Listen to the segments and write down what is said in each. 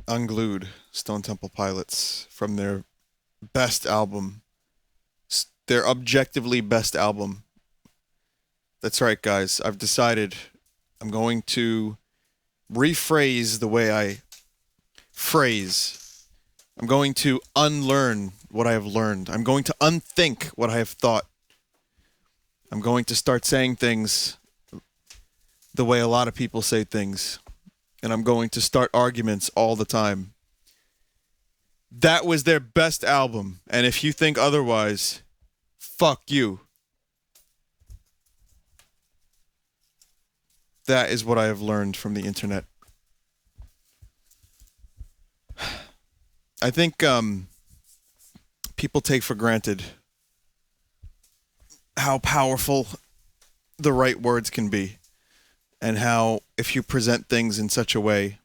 Unglued, Stone Temple Pilots, from their best album, their objectively best album. That's right, guys. I've decided I'm going to rephrase the way I phrase. I'm going to unlearn what I have learned. I'm going to unthink what I have thought. I'm going to start saying things the way a lot of people say things. And I'm going to start arguments all the time. That was their best album. And if you think otherwise, fuck you. That is what I have learned from the internet. I think people take for granted how powerful the right words can be, and how if you present things in such a way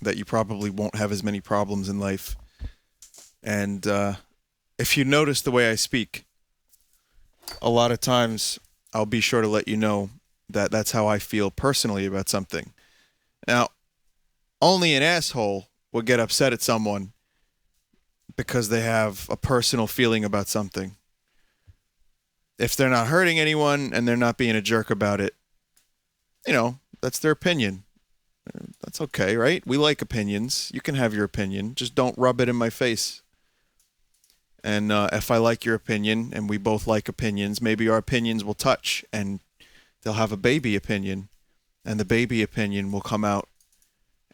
that you probably won't have as many problems in life. And if you notice the way I speak, a lot of times I'll be sure to let you know that that's how I feel personally about something. Now, only an asshole would get upset at someone because they have a personal feeling about something. If they're not hurting anyone and they're not being a jerk about it, that's their opinion. That's okay, right? We like opinions. You can have your opinion. Just don't rub it in my face. And if I like your opinion and we both like opinions, maybe our opinions will touch and they'll have a baby opinion. And the baby opinion will come out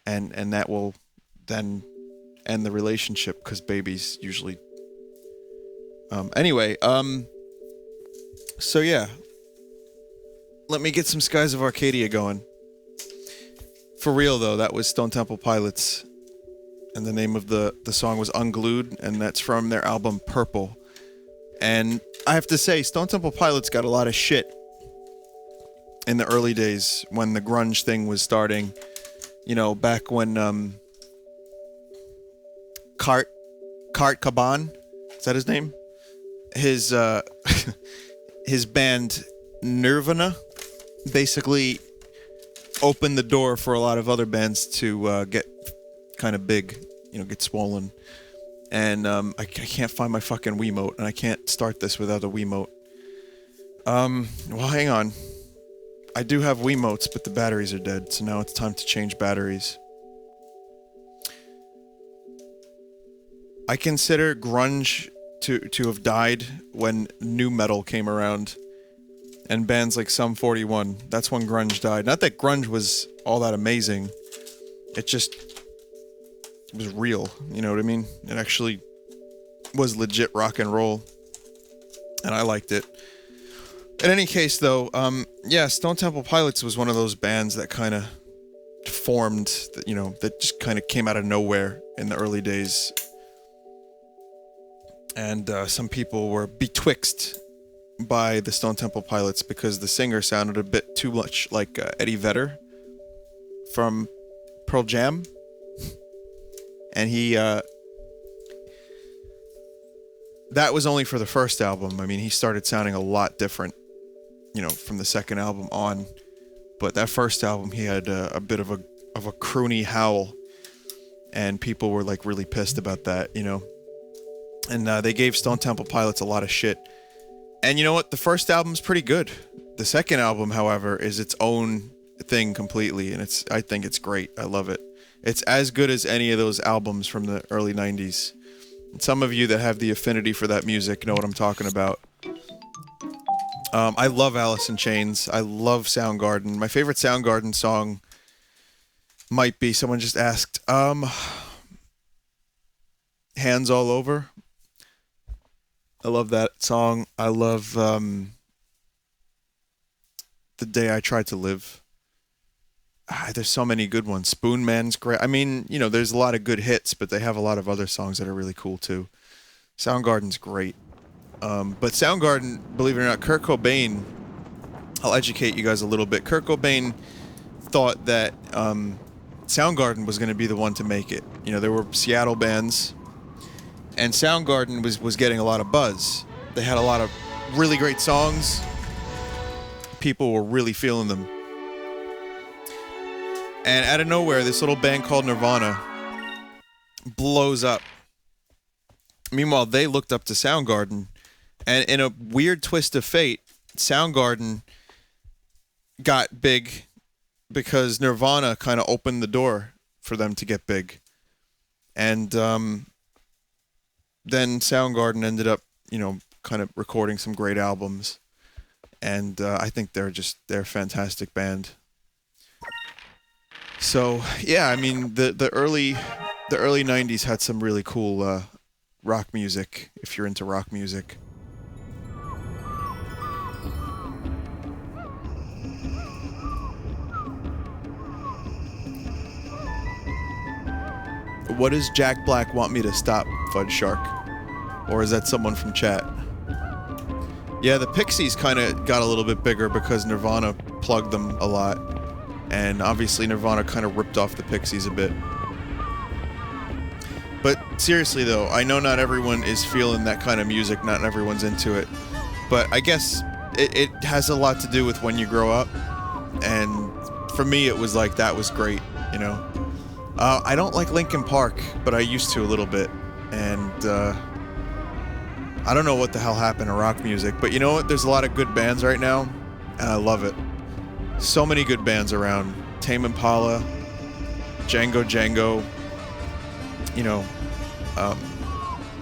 and that will then end the relationship because babies usually... So yeah. Let me get some Skies of Arcadia going. For real, though, that was Stone Temple Pilots. And the name of the song was Unglued, and that's from their album Purple. And I have to say, Stone Temple Pilots got a lot of shit in the early days when the grunge thing was starting. Back when Kurt Cobain, is that his name? His his band Nirvana basically opened the door for a lot of other bands to get kind of big, get swollen. And I can't find my fucking Wiimote, and I can't start this without a Wiimote. Well, hang on. I do have Wiimotes, but the batteries are dead, so now it's time to change batteries. I consider grunge to have died when nu metal came around. And bands like Sum 41, that's when grunge died. Not that grunge was all that amazing. It was real, you know what I mean? It actually was legit rock and roll. And I liked it. In any case, though, Stone Temple Pilots was one of those bands that kind of formed, that just kind of came out of nowhere in the early days. And some people were betwixt by the Stone Temple Pilots because the singer sounded a bit too much like Eddie Vedder from Pearl Jam. And that was only for the first album. I mean, he started sounding a lot different, from the second album on. But that first album, he had a bit of a croony howl, and people were like really pissed about that, And they gave Stone Temple Pilots a lot of shit. And you know what? The first album's pretty good. The second album, however, is its own thing completely, and I think it's great. I love it. It's as good as any of those albums from the early 90s. And some of you that have the affinity for that music know what I'm talking about. I love Alice in Chains. I love Soundgarden. My favorite Soundgarden song might be, someone just asked, Hands All Over. I love that song. I love The Day I Tried to Live. There's so many good ones. Spoon Man's great. I mean, there's a lot of good hits, but they have a lot of other songs that are really cool too. Soundgarden's great. But Soundgarden, believe it or not, Kurt Cobain, I'll educate you guys a little bit. Kurt Cobain thought that Soundgarden was going to be the one to make it. There were Seattle bands, and Soundgarden was getting a lot of buzz. They had a lot of really great songs. People were really feeling them. And out of nowhere, this little band called Nirvana blows up. Meanwhile, they looked up to Soundgarden, and in a weird twist of fate, Soundgarden got big because Nirvana kind of opened the door for them to get big. And then Soundgarden ended up, kind of recording some great albums. And I think they're a fantastic band. So, yeah, I mean, the early 90s had some really cool rock music, if you're into rock music. What does Jack Black want me to stop, Fudge Shark? Or is that someone from chat? Yeah, the Pixies kind of got a little bit bigger because Nirvana plugged them a lot. And obviously Nirvana kind of ripped off the Pixies a bit. But seriously though, I know not everyone is feeling that kind of music, not everyone's into it. But I guess it has a lot to do with when you grow up. And for me it was like, that was great, I don't like Linkin Park, but I used to a little bit. And I don't know what the hell happened to rock music, but you know what? There's a lot of good bands right now, and I love it. So many good bands around. Tame Impala, Django,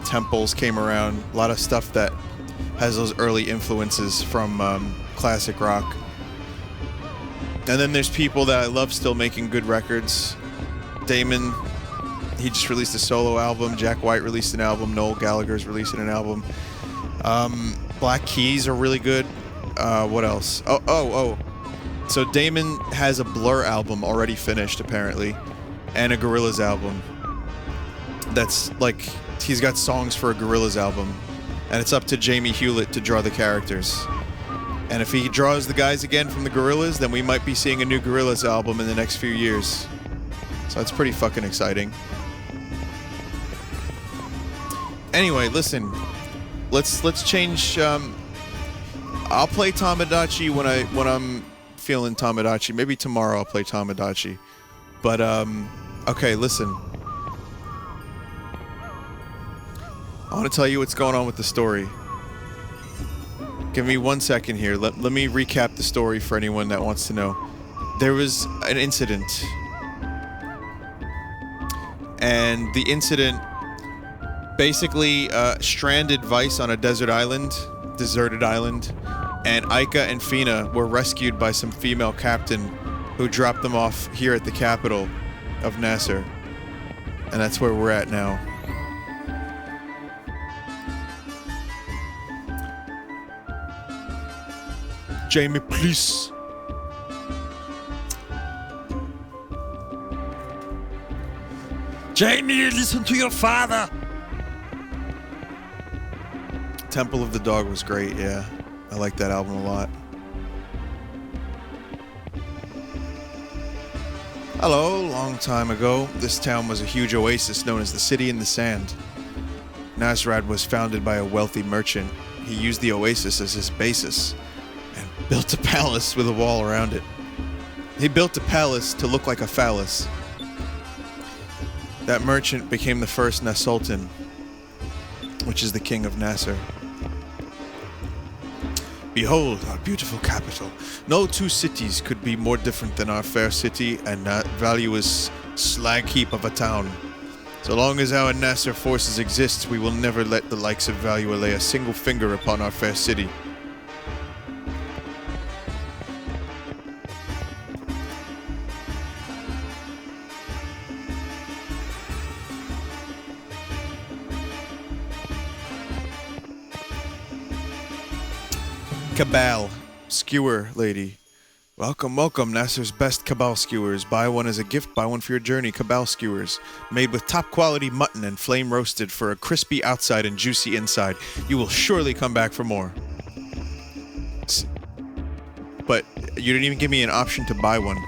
Temples came around. A lot of stuff that has those early influences from classic rock. And then there's people that I love still making good records. Damon, he just released a solo album. Jack White released an album. Noel Gallagher's releasing an album. Black Keys are really good. What else? Oh. So Damon has a Blur album already finished, apparently, and a Gorillaz album. That's like, he's got songs for a Gorillaz album, and it's up to Jamie Hewlett to draw the characters. And if he draws the guys again from the Gorillaz, then we might be seeing a new Gorillaz album in the next few years. So that's pretty fucking exciting. Anyway, listen. Let's change. I'll play Tamagotchi when I'm feeling Tamagotchi. Maybe tomorrow I'll play Tamagotchi. But okay, listen. I want to tell you what's going on with the story. Give me 1 second here. Let me recap the story for anyone that wants to know. There was an incident. And the incident basically stranded Vice on a deserted island, and Ica and Fina were rescued by some female captain who dropped them off here at the capital of Nasr. And that's where we're at now. Jamie, please. Jamie, listen to your father! Temple of the Dog was great, yeah. I like that album a lot. Hello, long time ago, this town was a huge oasis known as the City in the Sand. Nasrad was founded by a wealthy merchant. He used the oasis as his basis and built a palace with a wall around it. He built a palace to look like a phallus. That merchant became the first Nasultan, which is the king of Nasr. Behold our beautiful capital. No two cities could be more different than our fair city and that valueless slag heap of a town. So long as our Nasr forces exist, we will never let the likes of Valua lay a single finger upon our fair city. Cabal, skewer lady. Welcome, welcome, Nasr's best Cabal skewers. Buy one as a gift, buy one for your journey. Cabal skewers. Made with top quality mutton and flame roasted for a crispy outside and juicy inside. You will surely come back for more. But you didn't even give me an option to buy one.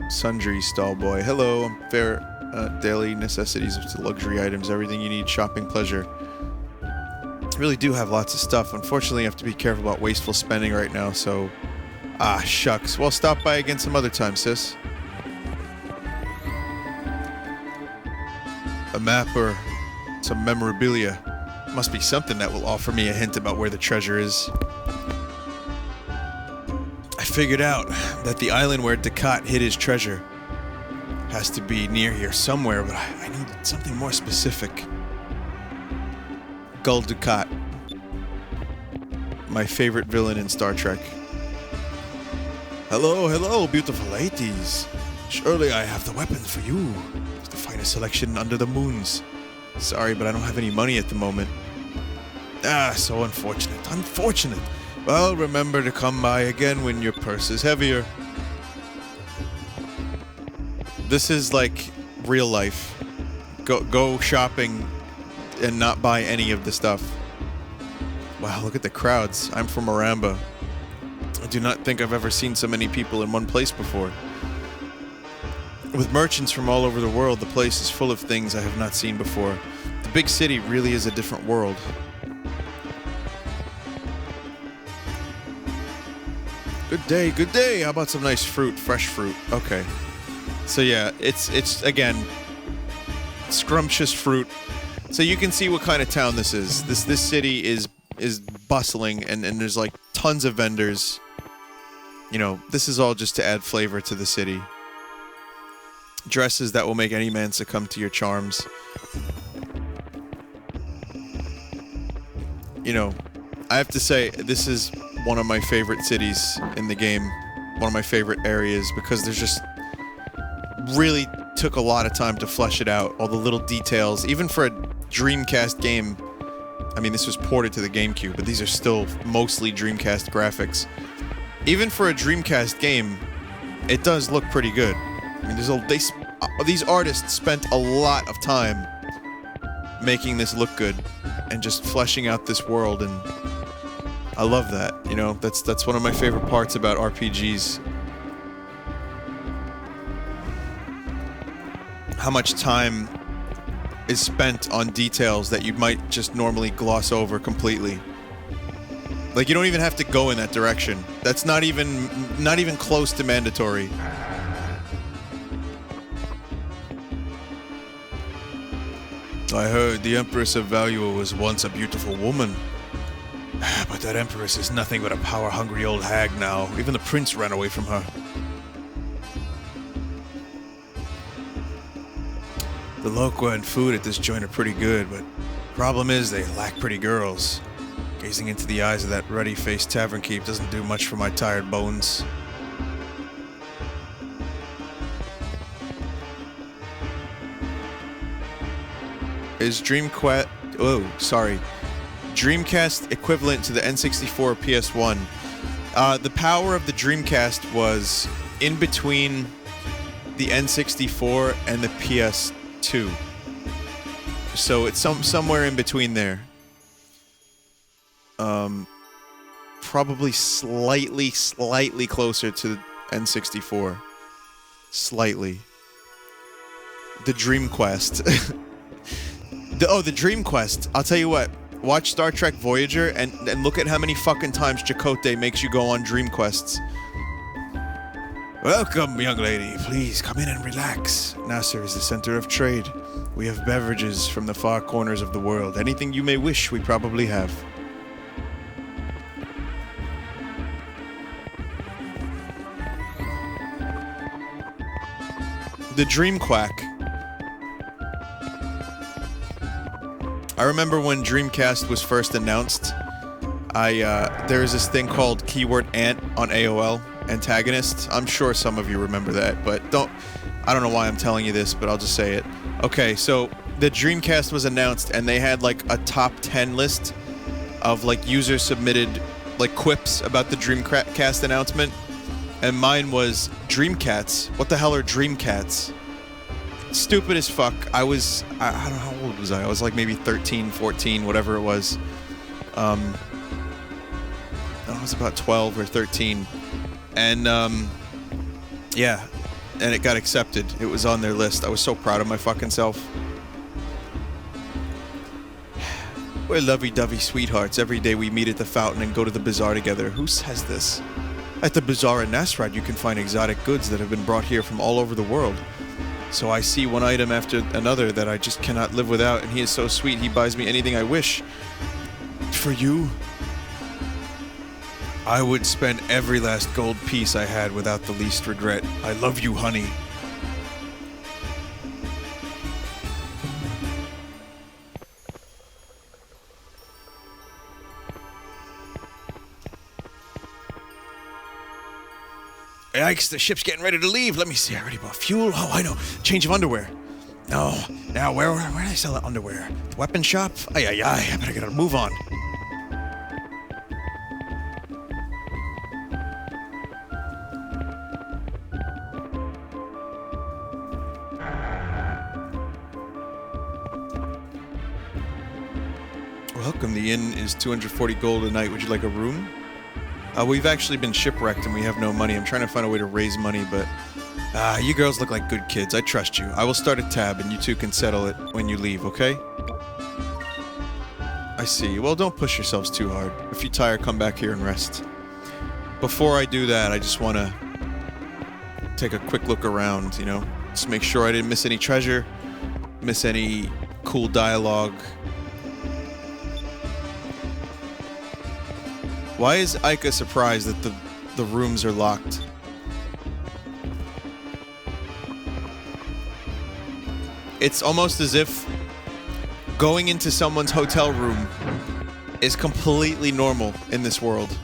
Sundry stall boy. Hello, fair daily necessities to luxury items. Everything you need, shopping pleasure. Really do have lots of stuff. Unfortunately, I have to be careful about wasteful spending right now, so... Ah, shucks. Well, stop by again some other time, sis. A map or some memorabilia. Must be something that will offer me a hint about where the treasure is. I figured out that the island where Ducat hid his treasure has to be near here somewhere, but I need something more specific. Gul Dukat. My favorite villain in Star Trek. Hello, hello, beautiful ladies. Surely I have the weapon for you. It's the finest selection under the moons. Sorry, but I don't have any money at the moment. Ah, so unfortunate. Unfortunate. Well, remember to come by again when your purse is heavier. This is like real life. Go shopping and not buy any of the stuff. Wow, look at the crowds. I'm from Aramba. I do not think I've ever seen so many people in one place before. With merchants from all over the world, the place is full of things I have not seen before. The big city really is a different world. Good day, good day. How about some nice fruit, fresh fruit? Okay. So yeah, it's again, scrumptious fruit. So you can see what kind of town this is. This city is bustling and there's like tons of vendors. You know, this is all just to add flavor to the city. Dresses that will make any man succumb to your charms. You know, I have to say, this is one of my favorite cities in the game. One of my favorite areas, because there's just really took a lot of time to flesh it out. All the little details, even for a Dreamcast game. I mean, this was ported to the GameCube, but these are still mostly Dreamcast graphics. Even for a Dreamcast game, it does look pretty good. I mean, these artists spent a lot of time making this look good and just fleshing out this world, and I love that. You know, that's one of my favorite parts about RPGs. How much time is spent on details that you might just normally gloss over completely. Like, you don't even have to go in that direction. That's not even close to mandatory. I heard the Empress of Valua was once a beautiful woman. But that Empress is nothing but a power-hungry old hag now. Even the prince ran away from her. The loqua and food at this joint are pretty good, but problem is they lack pretty girls. Gazing into the eyes of that ruddy-faced tavern keep doesn't do much for my tired bones. Is Dreamcast equivalent to the N64 or PS1? The power of the Dreamcast was in between the N64 and the PS2. So it's somewhere in between there. Probably slightly closer to the N64. Slightly. The Dreamcast. The Dreamcast. I'll tell you what. Watch Star Trek Voyager and look at how many fucking times Chakotay makes you go on dream quests. Welcome, young lady. Please come in and relax. Nasr is the center of trade. We have beverages from the far corners of the world. Anything you may wish, we probably have. The Dream Quack. I remember when Dreamcast was first announced, there was this thing called keyword ant on AOL, antagonist. I'm sure some of you remember that, but I don't know why I'm telling you this, but I'll just say it. Okay, so the Dreamcast was announced and they had like a top 10 list of like user submitted like quips about the Dreamcast announcement, and mine was Dreamcats. What the hell are Dreamcats? Stupid as fuck. I don't know, how old was I? I was like maybe 13, 14, whatever it was. I was about 12 or 13. And, yeah. And it got accepted. It was on their list. I was so proud of my fucking self. We're lovey-dovey sweethearts. Every day we meet at the fountain and go to the bazaar together. Who says this? At the bazaar in Nasrad, you can find exotic goods that have been brought here from all over the world. So I see one item after another that I just cannot live without, and he is so sweet, he buys me anything I wish. For you, I would spend every last gold piece I had without the least regret. I love you, honey. Yikes, the ship's getting ready to leave. Let me see, I already bought fuel. Oh, I know. Change of underwear. No. Now, where do they sell the underwear? The weapon shop? Ay, I better get a move on. Welcome. The inn is 240 gold a night. Would you like a room? We've actually been shipwrecked and we have no money. I'm trying to find a way to raise money, but you girls look like good kids. I trust you. I will start a tab and you two can settle it when you leave, okay? I see. Well, don't push yourselves too hard. If you tire, come back here and rest. Before I do that, I just want to take a quick look around, you know? Just make sure I didn't miss any treasure, miss any cool dialogue. Why is Aika surprised that the rooms are locked? It's almost as if going into someone's hotel room is completely normal in this world.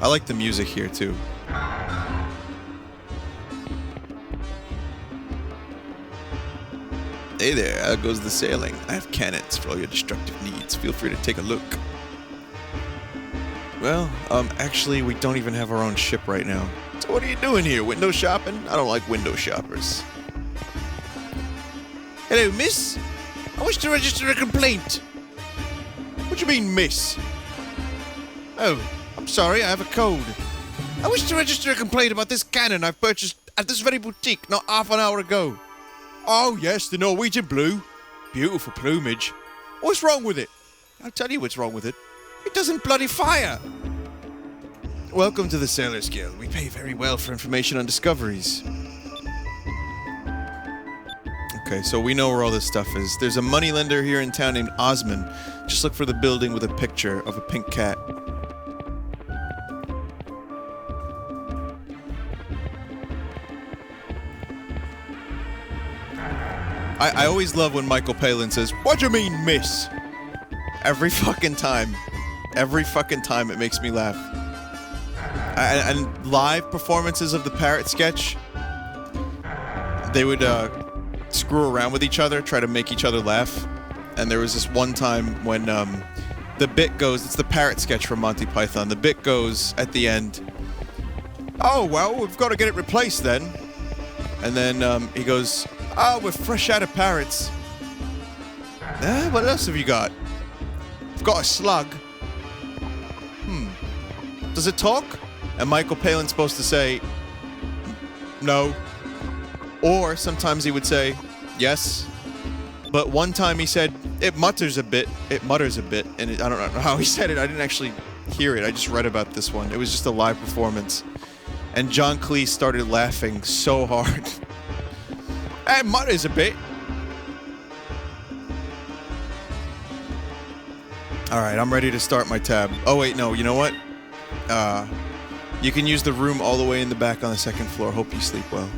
I like the music here too. Hey there, how goes the sailing? I have cannons for all your destructive needs. Feel free to take a look. Well, actually, we don't even have our own ship right now. So what are you doing here? Window shopping? I don't like window shoppers. Hello, miss? I wish to register a complaint. What do you mean, miss? Oh, I'm sorry, I have a code. I wish to register a complaint about this cannon I've purchased at this very boutique not half an hour ago. Oh, yes, the Norwegian blue. Beautiful plumage. What's wrong with it? I'll tell you what's wrong with it. It doesn't bloody fire. Welcome to the Sailors Guild. We pay very well for information on discoveries. Okay, so we know where all this stuff is. There's a moneylender here in town named Osman. Just look for the building with a picture of a pink cat. I always love when Michael Palin says, "What do you mean, miss?" Every fucking time. Every fucking time it makes me laugh. And live performances of the parrot sketch, they would screw around with each other, try to make each other laugh. And there was this one time when the bit goes, it's the parrot sketch from Monty Python, the bit goes at the end, "Oh, well, we've got to get it replaced then." And then he goes, "Oh, we're fresh out of parrots." What else have you got? I've got a slug. Does it talk? And Michael Palin's supposed to say, no. Or sometimes he would say, yes. But one time he said, it mutters a bit. And I don't know how he said it. I didn't actually hear it. I just read about this one. It was just a live performance. And John Cleese started laughing so hard. It mutters a bit. Alright, I'm ready to start my tab. Oh wait, no, you know what? You can use the room all the way in the back on the second floor. Hope you sleep well.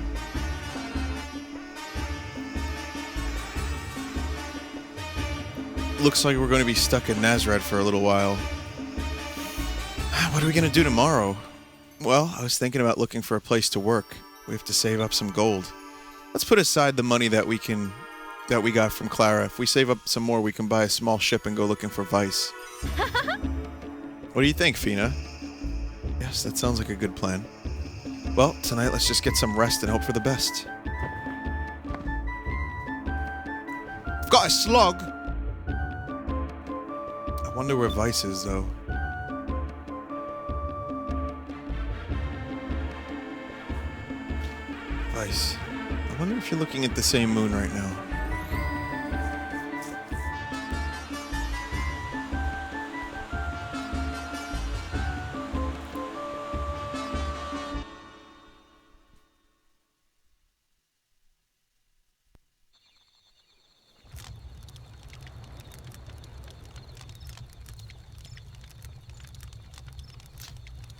Looks like we're going to be stuck in Nasrad for a little while. What are we going to do tomorrow? Well, I was thinking about looking for a place to work. We have to save up some gold. Let's put aside the money that we got from Clara. If we save up some more, we can buy a small ship and go looking for Vice. What do you think, Fina? Yes, that sounds like a good plan. Well, tonight let's just get some rest and hope for the best. I've got a slug! I wonder where Vice is, though. Vice. I wonder if you're looking at the same moon right now.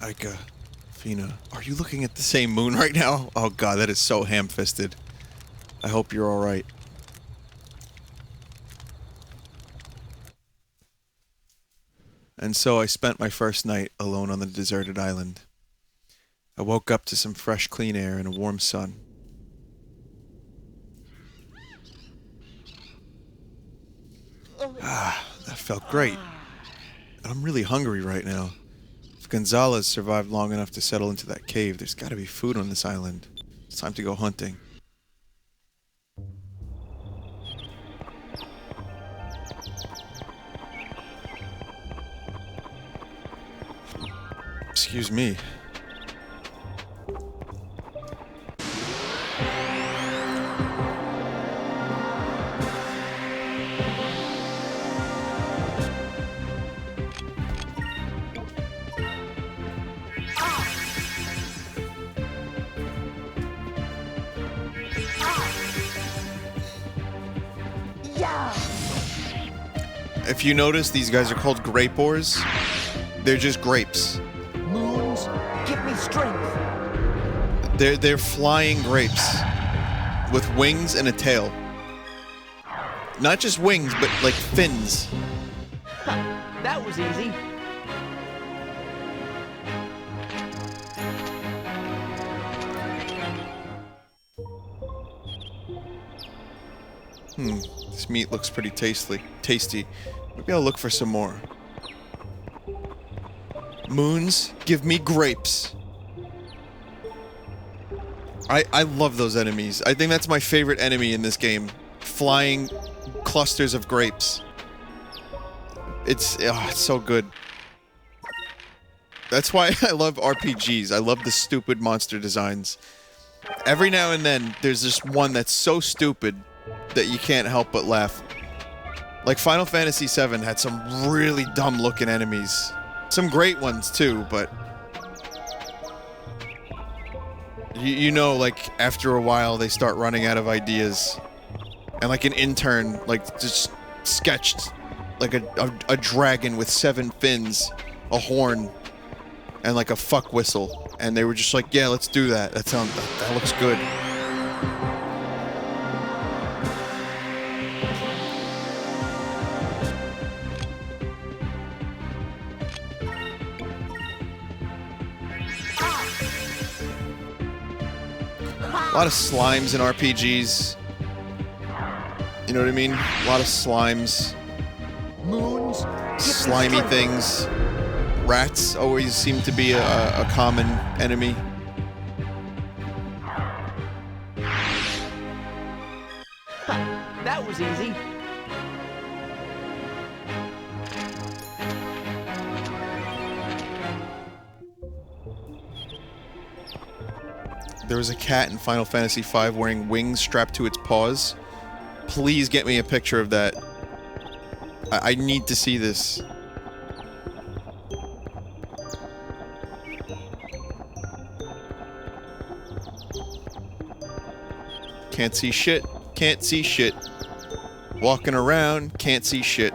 Ika, Fina, are you looking at the same moon right now? Oh god, that is so ham-fisted. I hope you're alright. And so I spent my first night alone on the deserted island. I woke up to some fresh, clean air and a warm sun. Ah, that felt great. And I'm really hungry right now. If Gonzalez survived long enough to settle into that cave, there's gotta be food on this island. It's time to go hunting. Excuse me. If you notice, these guys are called grapors. They're just grapes. Moons, give me strength. They're flying grapes with wings and a tail. Not just wings, but like fins. That was easy. This meat looks pretty tasty. Maybe I'll look for some more. Moons, give me grapes. I love those enemies. I think that's my favorite enemy in this game. Flying clusters of grapes. It's so good. That's why I love RPGs. I love the stupid monster designs. Every now and then, there's this one that's so stupid that you can't help but laugh. Like Final Fantasy VII had some really dumb looking enemies. Some great ones too, but you know, like after a while they start running out of ideas. And like an intern like just sketched like a dragon with 7 fins, a horn, and like a fuck whistle. And they were just like, yeah, let's do that. That looks good. A lot of slimes in RPGs. You know what I mean? A lot of slimes. Moons, Slimy things. Rats always seem to be a common enemy. that was easy. There was a cat in Final Fantasy V wearing wings strapped to its paws. Please get me a picture of that. I need to see this. Can't see shit. Can't see shit. Walking around, can't see shit.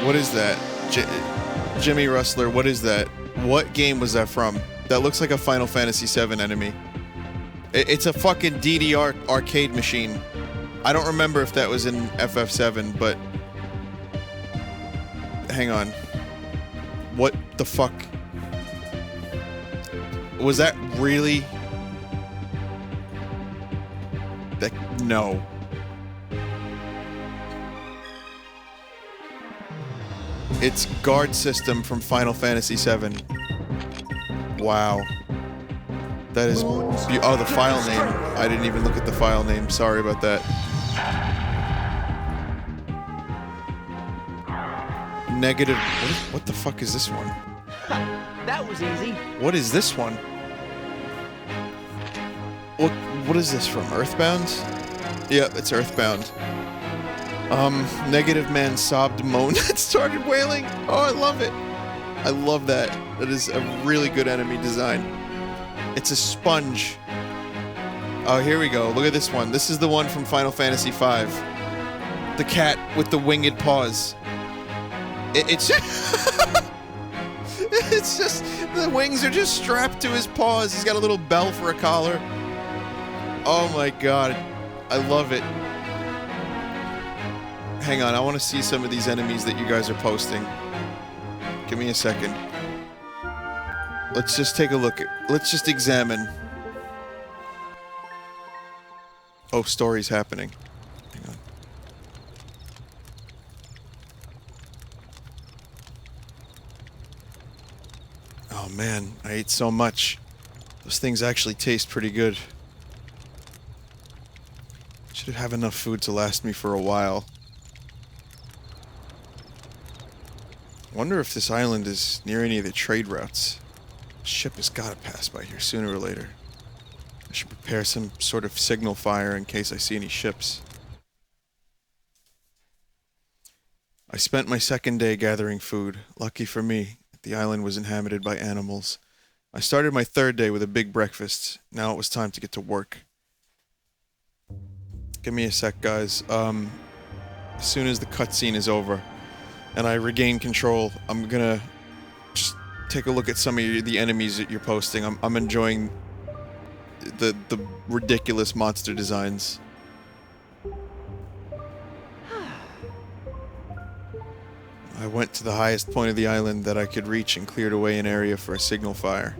What is that? Jimmy Rustler, what is that? What game was that from? That looks like a Final Fantasy VII enemy. It's a fucking DDR arcade machine. I don't remember if that was in FF7, but... Hang on. What the fuck? Was that really... That... No. It's guard system from Final Fantasy VII. Wow. That is... Oh, the file name. I didn't even look at the file name. Sorry about that. Negative... What the fuck is this one? That was easy. What is this one? What is this from? Earthbound? Yeah, it's Earthbound. Negative Man sobbed moan and started wailing. Oh, I love it. I love that. That is a really good enemy design. It's a sponge. Oh, here we go. Look at this one. This is the one from Final Fantasy V. The cat with the winged paws. It's it's just, the wings are just strapped to his paws. He's got a little bell for a collar. Oh my god. I love it. Hang on, I want to see some of these enemies that you guys are posting. Give me a second. Let's just take a look. Let's just examine. Oh, story's happening. Hang on. Oh man, I ate so much. Those things actually taste pretty good. Should have enough food to last me for a while. Wonder if this island is near any of the trade routes. A ship has got to pass by here sooner or later. I should prepare some sort of signal fire in case I see any ships. I spent my second day gathering food. Lucky for me, the island was inhabited by animals. I started my third day with a big breakfast. Now it was time to get to work. Give me a sec, guys. As soon as the cutscene is over and I regain control, I'm gonna just take a look at some of the enemies that you're posting. I'm enjoying the ridiculous monster designs. I went to the highest point of the island that I could reach and cleared away an area for a signal fire.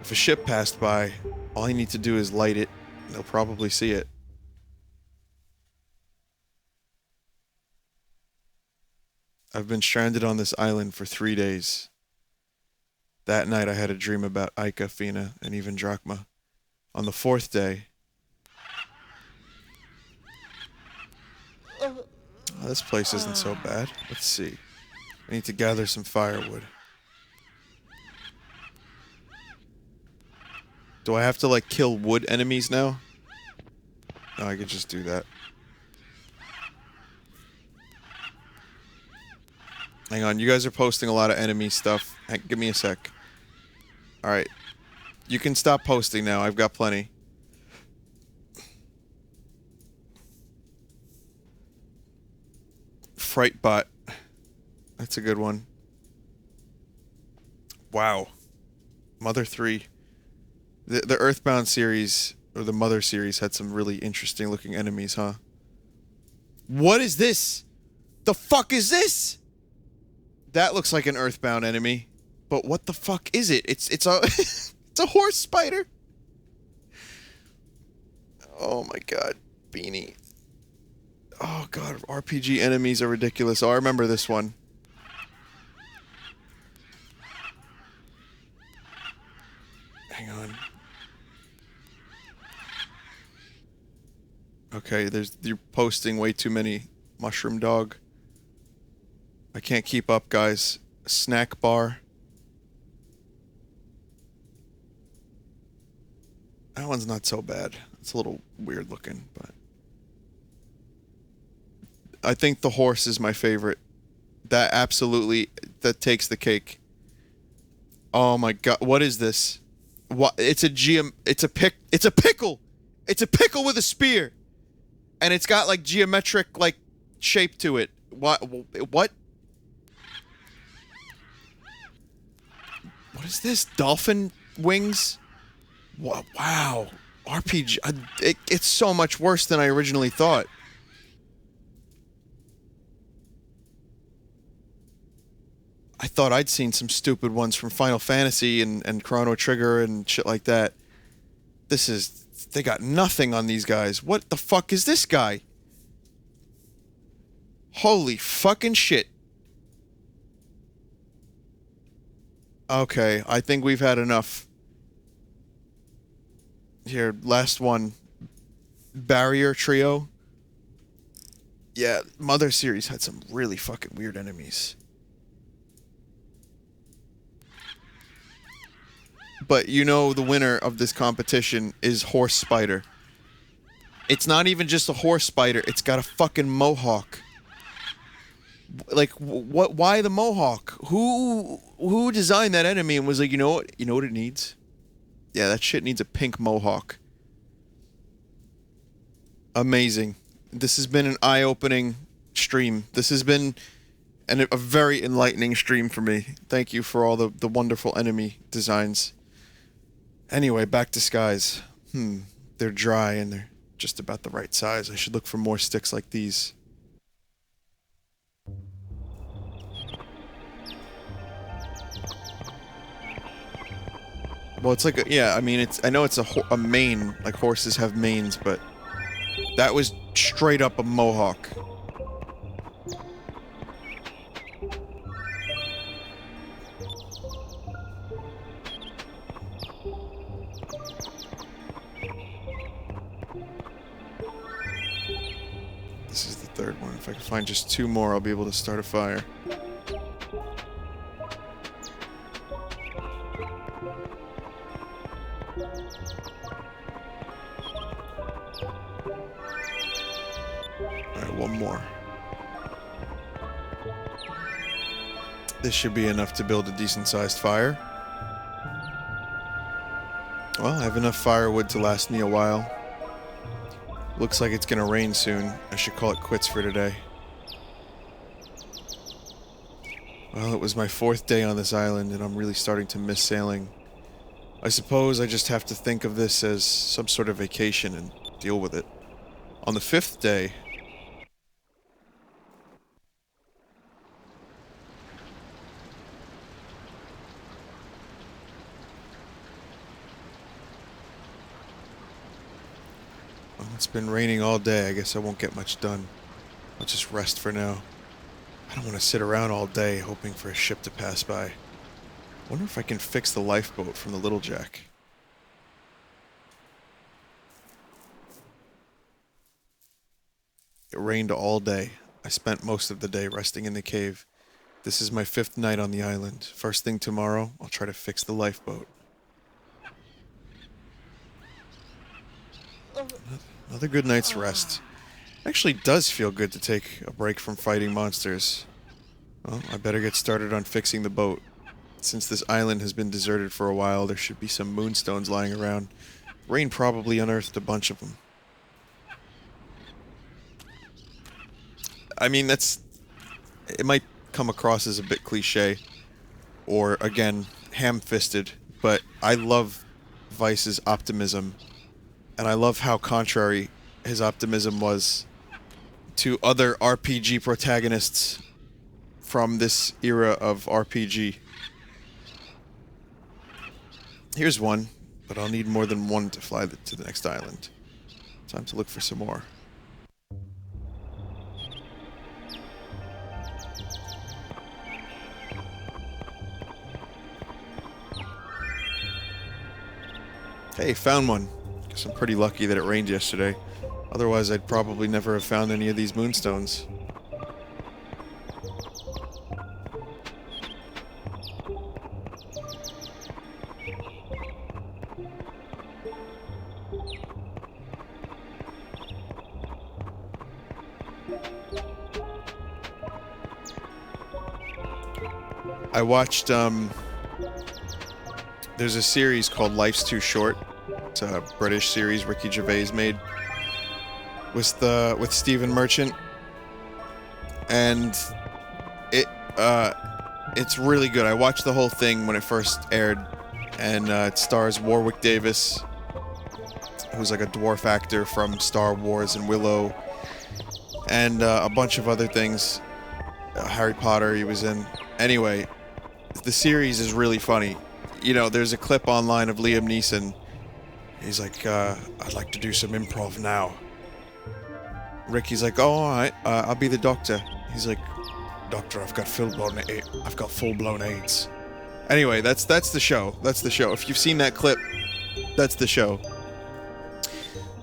If a ship passed by, all I need to do is light it, and they'll probably see it. I've been stranded on this island for 3 days. That night I had a dream about Ica, Fina, and even Drachma. On the 4th day... Oh, this place isn't so bad. Let's see. I need to gather some firewood. Do I have to, like, kill wood enemies now? No, I could just do that. Hang on, you guys are posting a lot of enemy stuff. Give me a sec. Alright. You can stop posting now, I've got plenty. Frightbot. That's a good one. Wow. Mother 3. The Earthbound series, or the Mother series, had some really interesting looking enemies, huh? What is this? The fuck is this? That looks like an Earthbound enemy. But what the fuck is it? It's a it's a horse spider. Oh my god, Beanie. Oh god, RPG enemies are ridiculous. Oh, I remember this one. Hang on. Okay, you're posting way too many. Mushroom dog. I can't keep up, guys. Snack bar. That one's not so bad. It's a little weird looking, but... I think the horse is my favorite. That absolutely... That takes the cake. Oh my god, what is this? What? It's a pickle! It's a pickle with a spear! And it's got, like, geometric, like, shape to it. What? What? What is this? Dolphin wings? Wow. RPG. It's so much worse than I originally thought. I thought I'd seen some stupid ones from Final Fantasy and Chrono Trigger and shit like that. This is... They got nothing on these guys. What the fuck is this guy? Holy fucking shit. Okay, I think we've had enough. Here, last one. Barrier Trio. Yeah, Mother series had some really fucking weird enemies. But you know the winner of this competition is Horse Spider. It's not even just a horse spider. It's got a fucking mohawk. Like, what? Why the mohawk? Who designed that enemy and was like, you know what? You know what it needs? Yeah, that shit needs a pink mohawk. Amazing. This has been an eye-opening stream. This has been a very enlightening stream for me. Thank you for all the wonderful enemy designs. Anyway, back to skies. They're dry and they're just about the right size. I should look for more sticks like these. Well, it's like I know it's a mane, like horses have manes, but that was straight up a mohawk. This is the third one. If I can find just two more, I'll be able to start a fire. Alright, one more. This should be enough to build a decent-sized fire. Well, I have enough firewood to last me a while. Looks like it's gonna rain soon. I should call it quits for today. Well, it was my 4th day on this island, and I'm really starting to miss sailing. I suppose I just have to think of this as some sort of vacation and deal with it. On the 5th day... Well, it's been raining all day. I guess I won't get much done. I'll just rest for now. I don't want to sit around all day hoping for a ship to pass by. Wonder if I can fix the lifeboat from the Little Jack. It rained all day. I spent most of the day resting in the cave. This is my 5th night on the island. First thing tomorrow, I'll try to fix the lifeboat. Another good night's rest. Actually does feel good to take a break from fighting monsters. Well, I better get started on fixing the boat. Since this island has been deserted for a while, there should be some moonstones lying around. Rain probably unearthed a bunch of them. I mean, it might come across as a bit cliche, or, again, ham-fisted, but I love Vice's optimism, and I love how contrary his optimism was to other RPG protagonists from this era of RPG. Here's one, but I'll need more than one to fly to the next island. Time to look for some more. Hey, found one. Guess I'm pretty lucky that it rained yesterday. Otherwise, I'd probably never have found any of these moonstones. I watched, there's a series called Life's Too Short. It's a British series Ricky Gervais made with Stephen Merchant, and it's really good. I watched the whole thing when it first aired, and it stars Warwick Davis, who's like a dwarf actor from Star Wars and Willow, and a bunch of other things. Harry Potter he was in. Anyway, the series is really funny. You know, there's a clip online of Liam Neeson. He's like, I'd like to do some improv now. Ricky's like, oh, all right, I'll be the doctor. He's like, doctor, I've got full-blown AIDS. Anyway, that's the show. That's the show. If you've seen that clip, that's the show.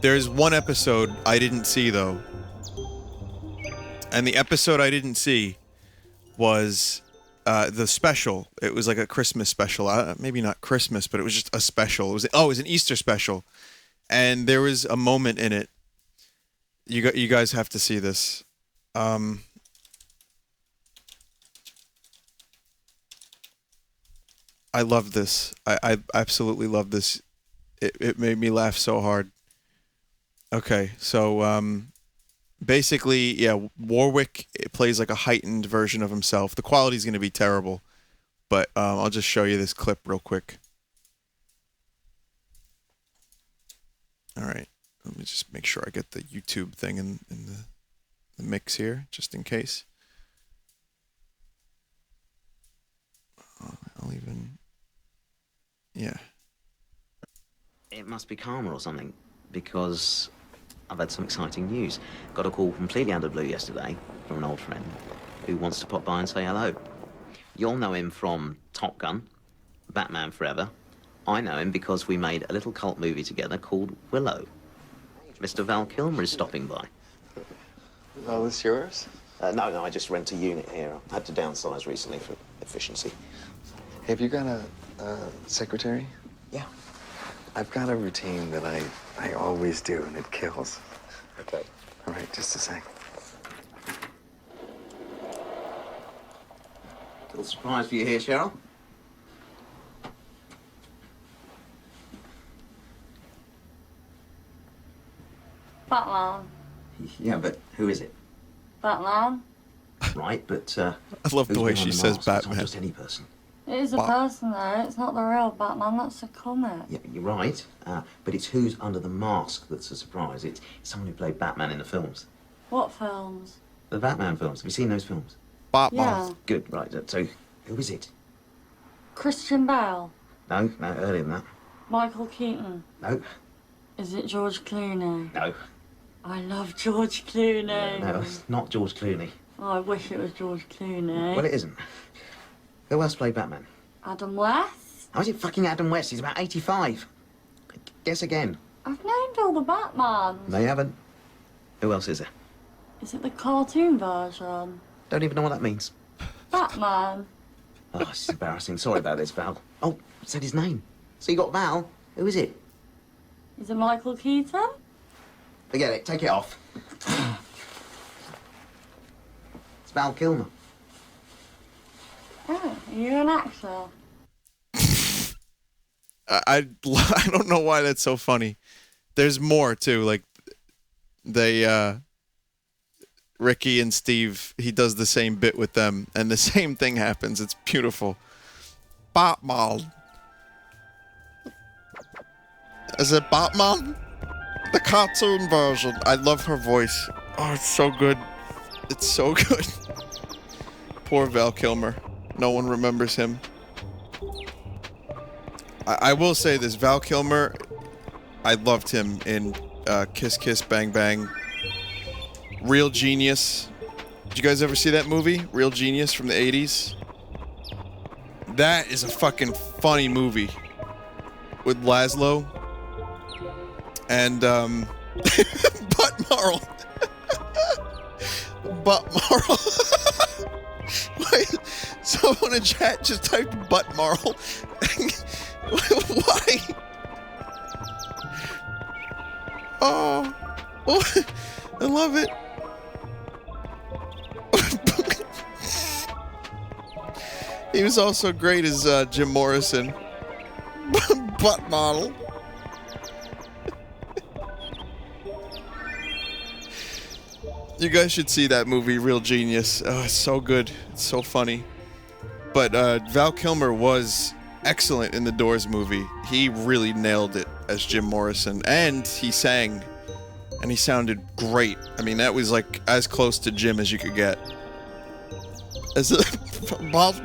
There's one episode I didn't see, though. And the episode I didn't see was the special. It was like a Christmas special. Maybe not Christmas, but it was just a special. It was an Easter special. And there was a moment in it You guys have to see this. Um, I love this. I absolutely love this. It made me laugh so hard. Okay, so basically, yeah, Warwick plays like a heightened version of himself. The quality's going to be terrible, but I'll just show you this clip real quick. All right, let me just make sure I get the YouTube thing in the mix here, just in case. I'll even, yeah. It must be Kilmer or something, because I've had some exciting news. Got a call completely out of the blue yesterday from an old friend who wants to pop by and say hello. You'll know him from Top Gun, Batman Forever. I know him because we made a little cult movie together called Willow. Mr. Val Kilmer is stopping by. Oh, this yours? No, I just rent a unit here. I had to downsize recently for efficiency. Have you got a secretary? Yeah. I've got a routine that I always do, and it kills. Okay. All right, just a sec. Little surprise for you here, Cheryl. Batman. Yeah, but who is it? Batman. Right, but I love the who's way behind she the says mask? It's not Batman. just any person. It is a person though, it's not the real Batman, that's a comic. Yeah, you're right, but it's who's under the mask that's a surprise. It's someone who played Batman in the films. What films? The Batman films. Have you seen those films? Batman. Yeah. Good, right. So, who is it? Christian Bale. No, earlier than that. Michael Keaton. No, Is it George Clooney? no, I love George Clooney. no, it's not George Clooney. Oh, I wish it was George Clooney. Well, it isn't. Who else played Batman? Adam West? How is it fucking Adam West? He's about 85. Guess again. I've named all the Batmans. They haven't. Who else is there? Is it the cartoon version? Don't even know what that means. Batman. Oh, this is embarrassing. Sorry about this, Val. Oh, said his name. So you got Val? Who is it? Is it Michael Keaton? Forget it. Take it off. It's Val Kilmer. Oh, you're an actor. I don't know why that's so funny. There's more too. Like they Ricky and Steve, he does the same bit with them, and the same thing happens. It's beautiful. Batman. Is it Batman? The cartoon version. I love her voice. Oh, it's so good. It's so good. Poor Val Kilmer. No one remembers him. I will say this, Val Kilmer, I loved him in Kiss Kiss Bang Bang. Real Genius. Did you guys ever see that movie? Real Genius from the 80s? That is a fucking funny movie. With Laszlo. And, Butt Marl. Butt Marl. Wait, someone in chat just typed Butt Marl. Why? Oh, I love it. He was also great as Jim Morrison. Butt model. You guys should see that movie, Real Genius. Oh, it's so good. It's so funny. But Val Kilmer was excellent in the Doors movie. He really nailed it as Jim Morrison. And he sang. And he sounded great. I mean, that was like as close to Jim as you could get. As a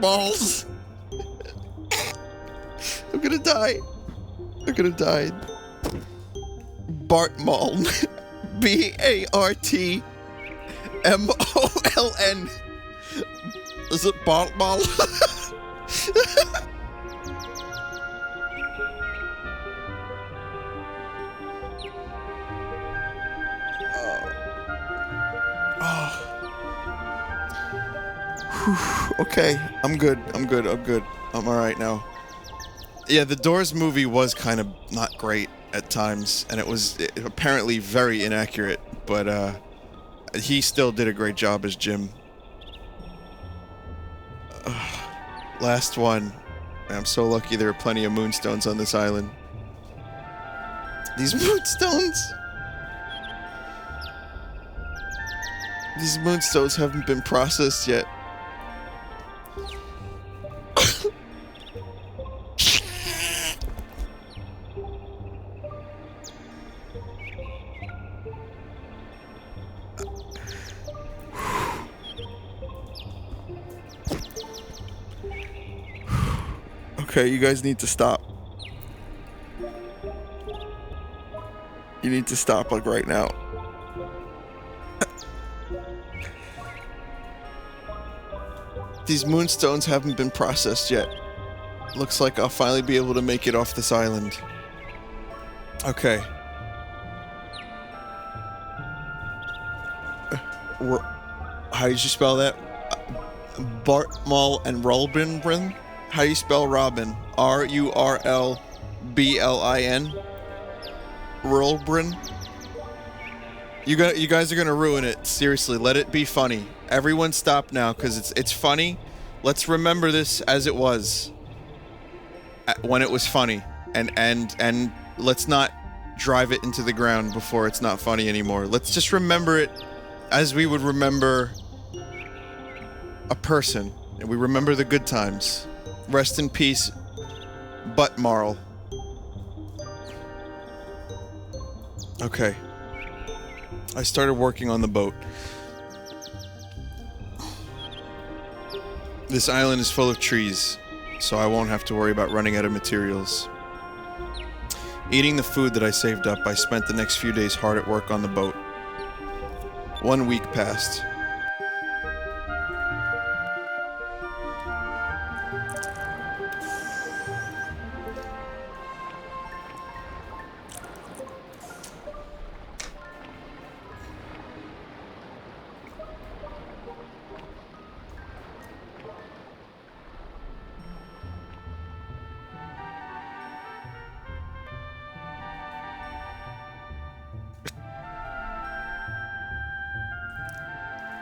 balls. I'm gonna die. I'm gonna die. Bartmoln. BARTMOLN. Is it Bartmoln? Okay, I'm good. I'm alright now. Yeah, the Doors movie was kind of not great at times, and it was apparently very inaccurate, but he still did a great job as Jim. Last one. I'm so lucky there are plenty of moonstones on this island. These moonstones... These moonstones haven't been processed yet. Okay, you guys need to stop. You need to stop, like, right now. These moonstones haven't been processed yet. Looks like I'll finally be able to make it off this island. Okay. How did you spell that? Bartmal and Rulbin? How do you spell Robin? R-U-R-L-B-L-I-N? Rulbin? You guys are gonna ruin it. Seriously, let it be funny. Everyone stop now, because it's funny. Let's remember this as it was. When it was funny. And let's not drive it into the ground before it's not funny anymore. Let's just remember it as we would remember a person. And we remember the good times. Rest in peace, Butt Marl. Okay. I started working on the boat. This island is full of trees, so I won't have to worry about running out of materials. Eating the food that I saved up, I spent the next few days hard at work on the boat. 1 week passed.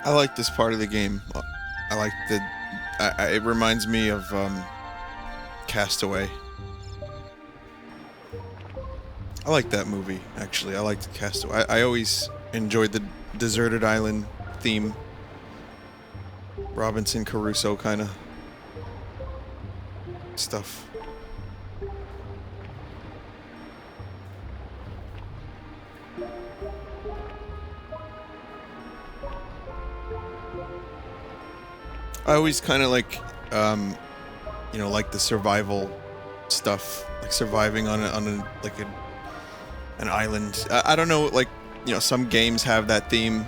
I like this part of the game. I like it reminds me of Castaway. I like that movie, actually. I liked Castaway. I always enjoyed the deserted island theme. Robinson Crusoe kind of stuff. I always kind of like, like the survival stuff, like surviving on an island. I don't know, like, some games have that theme.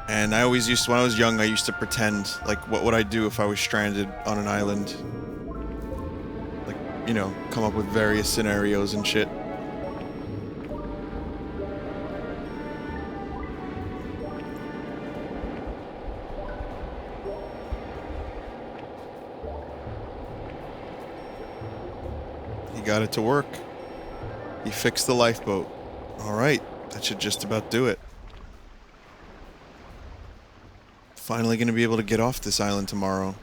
And I always used to, when I was young, I used to pretend, like, what would I do if I was stranded on an island? Like, come up with various scenarios and shit. Got it to work. He fixed the lifeboat. Alright, that should just about do it. Finally gonna be able to get off this island tomorrow.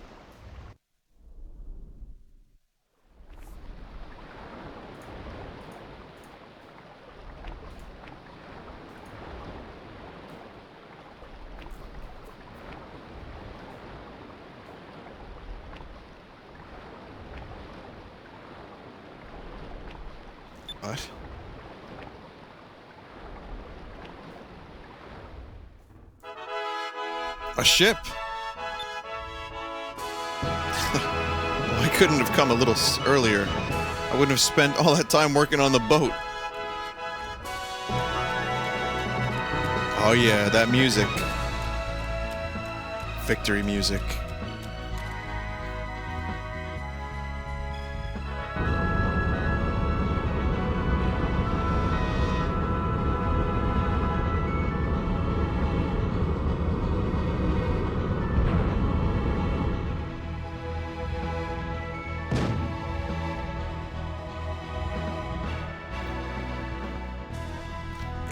What? A ship? Well, I couldn't have come a little earlier. I wouldn't have spent all that time working on the boat. Oh yeah, that music. Victory music.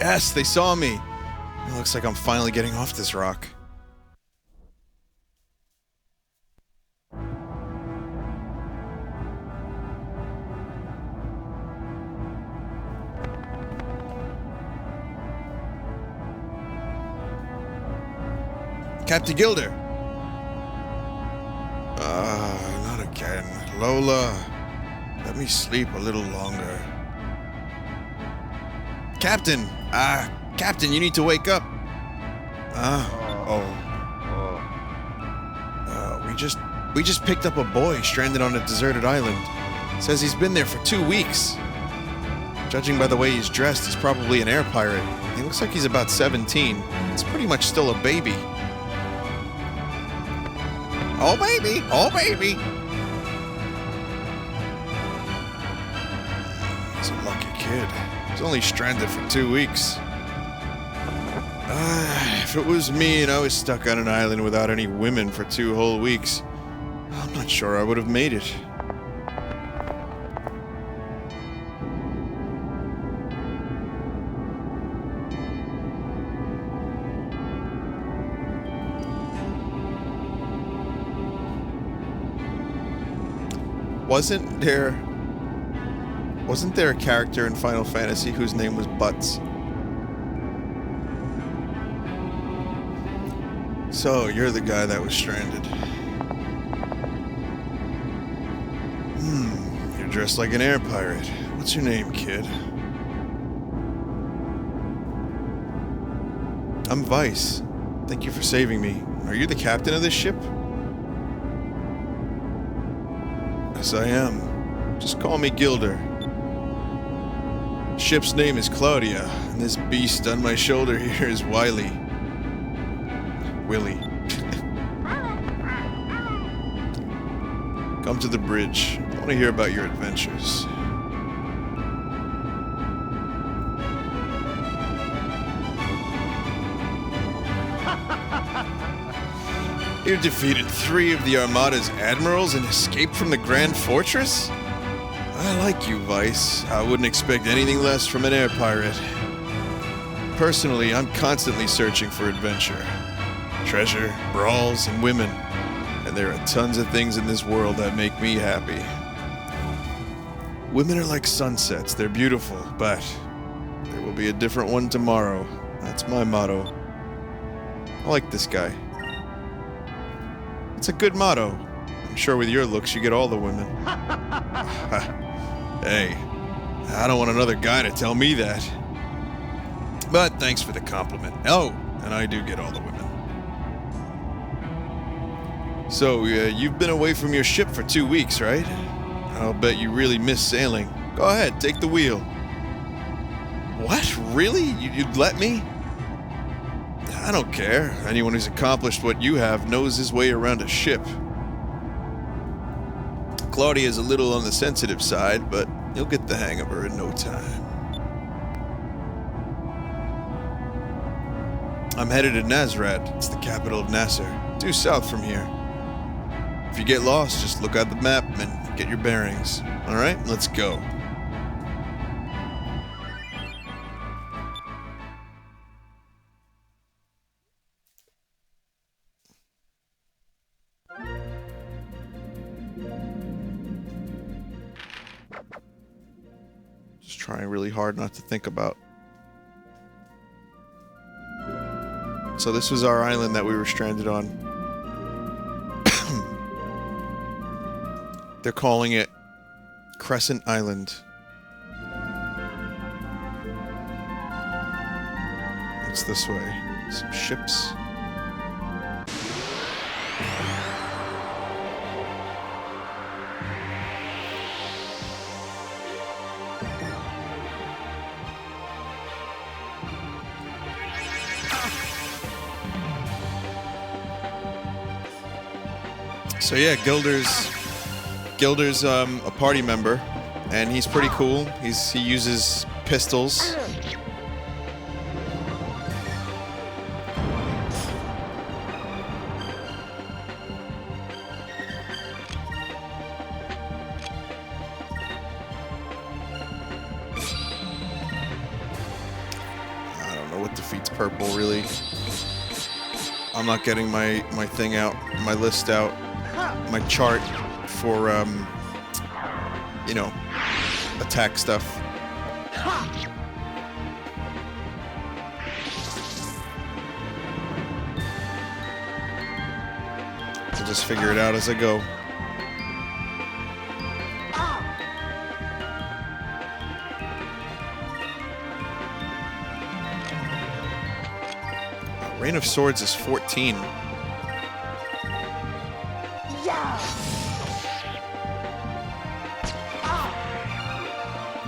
Yes, they saw me. It looks like I'm finally getting off this rock. Captain Gilder. Not again. Lola, let me sleep a little longer. Captain! Captain, you need to wake up. We just picked up a boy stranded on a deserted island. Says he's been there for 2 weeks. Judging by the way he's dressed, he's probably an air pirate. He looks like he's about 17. He's pretty much still a baby. Oh, baby! Oh, baby! He's a lucky kid. He's only stranded for 2 weeks. If it was me and I was stuck on an island without any women for 2 whole weeks, I'm not sure I would have made it. Wasn't there a character in Final Fantasy whose name was Butts? So, you're the guy that was stranded. You're dressed like an air pirate. What's your name, kid? I'm Vice. Thank you for saving me. Are you the captain of this ship? Yes, I am. Just call me Gilder. Ship's name is Claudia, and this beast on my shoulder here is Wiley. Willie. Come to the bridge. I want to hear about your adventures. You defeated 3 of the Armada's admirals and escaped from the Grand Fortress? I like you, Vice. I wouldn't expect anything less from an air pirate. Personally, I'm constantly searching for adventure. Treasure, brawls, and women. And there are tons of things in this world that make me happy. Women are like sunsets. They're beautiful, but there will be a different one tomorrow. That's my motto. I like this guy. It's a good motto. I'm sure with your looks you get all the women. Hey, I don't want another guy to tell me that. But thanks for the compliment. Oh, and I do get all the women. So, you've been away from your ship for 2 weeks, right? I'll bet you really miss sailing. Go ahead, take the wheel. What? Really? You'd let me? I don't care. Anyone who's accomplished what you have knows his way around a ship. Claudia is a little on the sensitive side, but you'll get the hang of her in no time. I'm headed to Nasrad. It's the capital of Nasr, due south from here. If you get lost, just look at the map and get your bearings. Alright, let's go. Just trying really hard not to think about. So this was our island that we were stranded on. They're calling it Crescent Island. What's this way? Some ships. So yeah, Gilder's a party member, and he's pretty cool. He uses pistols. purple, really. I'm not getting my thing out, my list out, my chart for, you know, attack stuff. I'll just figure it out as I go. Rain of Swords is 14.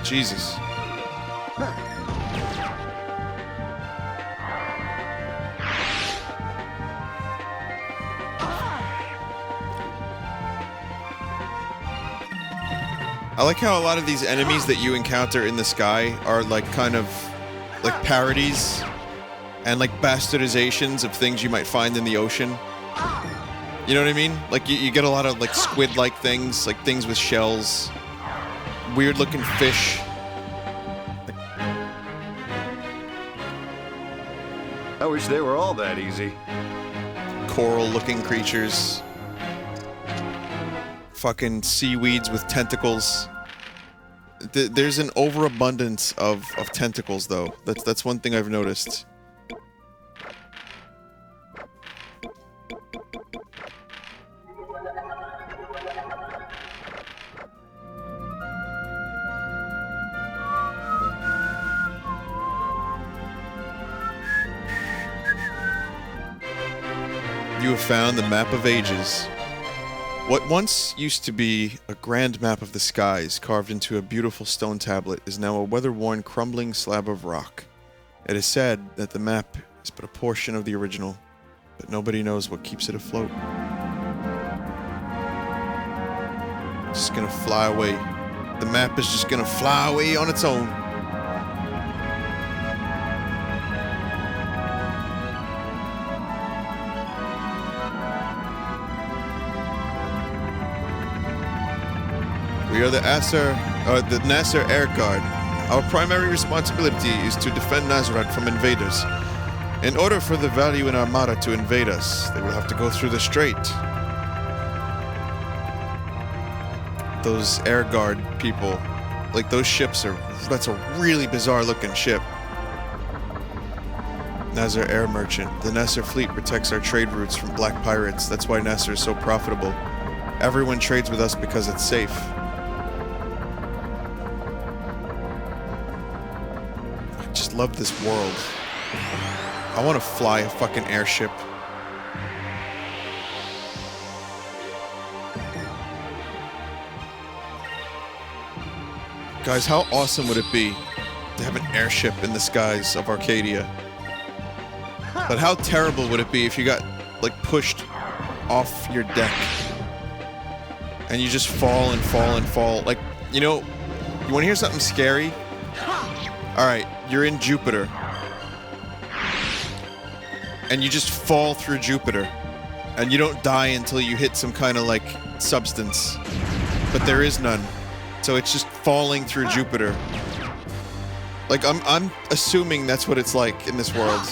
Jesus. I like how a lot of these enemies that you encounter in the sky are like kind of like parodies and like bastardizations of things you might find in the ocean. You know what I mean? Like you get a lot of like squid-like things, like things with shells, weird-looking fish. I wish they were all that easy. Coral-looking creatures. Fucking seaweeds with tentacles. There's an overabundance of tentacles, though. That's one thing I've noticed. You have found the Map of Ages. What once used to be a grand map of the skies carved into a beautiful stone tablet is now a weather-worn, crumbling slab of rock. It is said that the map is but a portion of the original, but nobody knows what keeps it afloat. It's just gonna fly away. The map is just gonna fly away on its own. We are the Nasr Air Guard. Our primary responsibility is to defend Nasrad from invaders. In order for the Valiant Armada to invade us, they will have to go through the strait. Those Air Guard people, like those ships are, that's a really bizarre looking ship. Nasr Air Merchant. The Nasr fleet protects our trade routes from black pirates. That's why Nasr is so profitable. Everyone trades with us because it's safe. Love this world. I want to fly a fucking airship. Guys, how awesome would it be to have an airship in the skies of Arcadia? But how terrible would it be if you got, like, pushed off your deck and you just fall and fall and fall? Like, you know, you want to hear something scary? Alright, you're in Jupiter. And you just fall through Jupiter. And you don't die until you hit some kind of, like, substance. But there is none. So it's just falling through Jupiter. Like, I'm assuming that's what it's like in this world.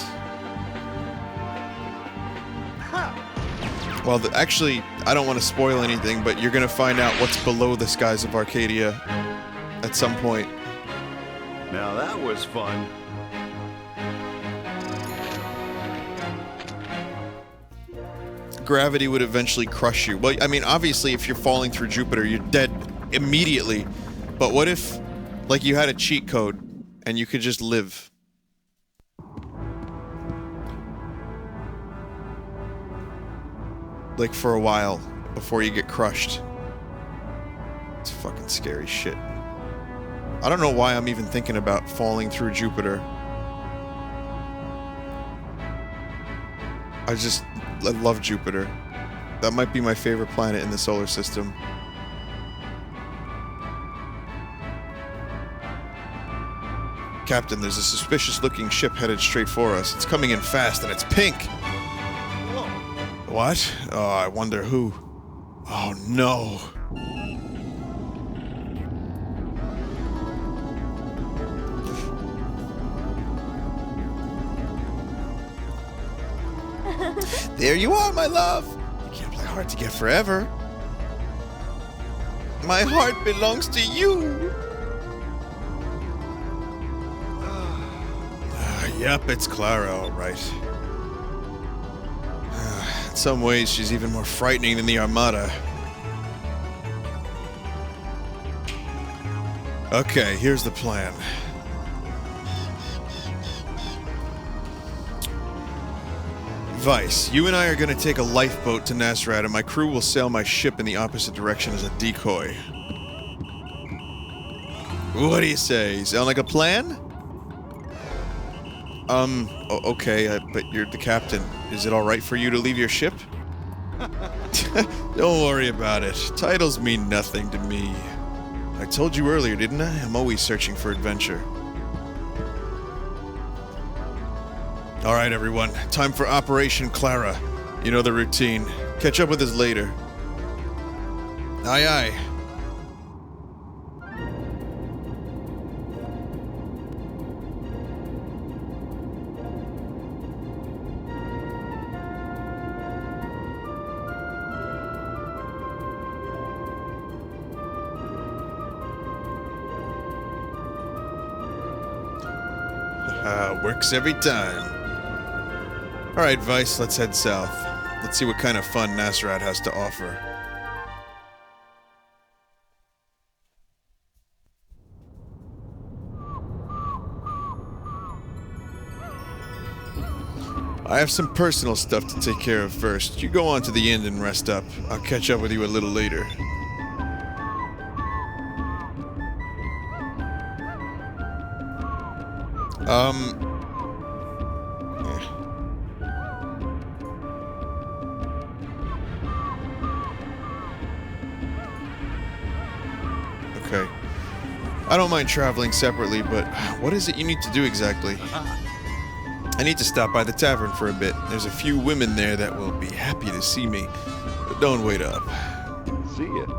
Well, actually, I don't want to spoil anything, but you're gonna find out what's below the skies of Arcadia at some point. Now that was fun. Gravity would eventually crush you. Well, I mean, obviously, if you're falling through Jupiter, you're dead immediately. But what if, like, you had a cheat code and you could just live? Like, for a while before you get crushed. It's fucking scary shit. I don't know why I'm even thinking about falling through Jupiter. I love Jupiter. That might be my favorite planet in the solar system. Captain, there's a suspicious-looking ship headed straight for us. It's coming in fast, and it's pink! What? Oh, I wonder who. Oh, no. There you are, my love. You can't play hard to get forever. My heart belongs to you. Yep, it's Clara, all right. In some ways, she's even more frightening than the Armada. Okay, here's the plan. Vice, you and I are going to take a lifeboat to Nasrad, and my crew will sail my ship in the opposite direction as a decoy. What do you say? Sound like a plan? Okay, but you're the captain. Is it alright for you to leave your ship? Don't worry about it. Titles mean nothing to me. I told you earlier, didn't I? I'm always searching for adventure. Alright, everyone. Time for Operation Clara. You know the routine. Catch up with us later. Aye, aye. Works every time. Alright, Vice, let's head south. Let's see what kind of fun Nasrad has to offer. I have some personal stuff to take care of first. You go on to the inn and rest up. I'll catch up with you a little later. Okay. I don't mind traveling separately, but what is it you need to do exactly? I need to stop by the tavern for a bit. There's a few women there that will be happy to see me, but don't wait up. See ya.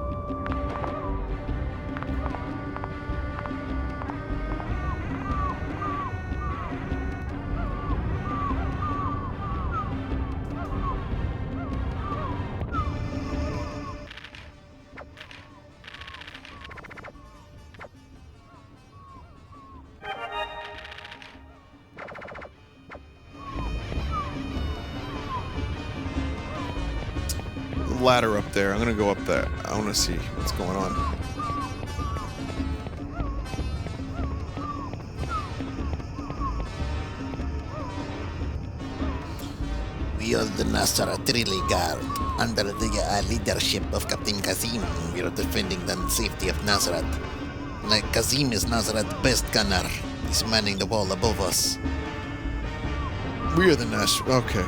Ladder up there. I'm gonna go up there. I want to see what's going on. We are the Nasrad Guard. Under the leadership of Captain Kazim, we are defending the safety of Nasrad. Like Kazim is Nasrad's best gunner. He's manning the wall above us. We are the Nasrad. Okay.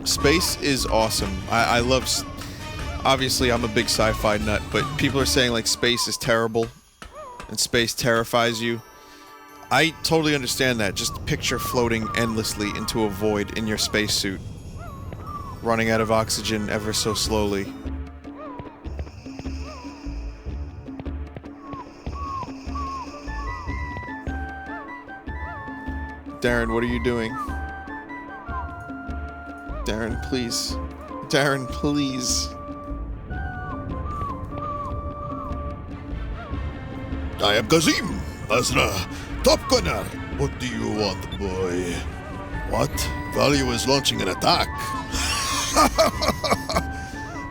Space is awesome. I love... Obviously, I'm a big sci-fi nut, but people are saying, like, space is terrible, and space terrifies you. I totally understand that. Just picture floating endlessly into a void in your spacesuit, running out of oxygen ever so slowly. Darren, what are you doing? Darren, please. Darren, please. I am Kazim, Azra, Top Gunner. What do you want, boy? What? Value is launching an attack.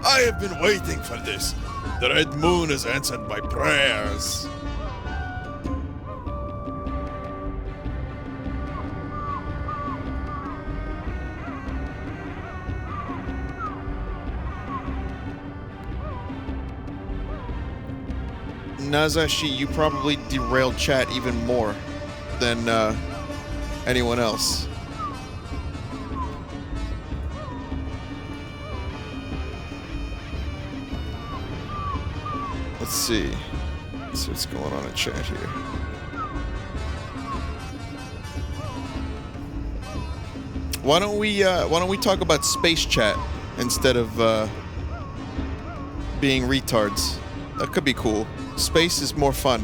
I have been waiting for this. The Red Moon has answered my prayers. Nazashi, you probably derailed chat even more than anyone else. Let's see. Let's see what's going on in chat here. Why don't we talk about space chat instead of being retards? That could be cool. Space is more fun.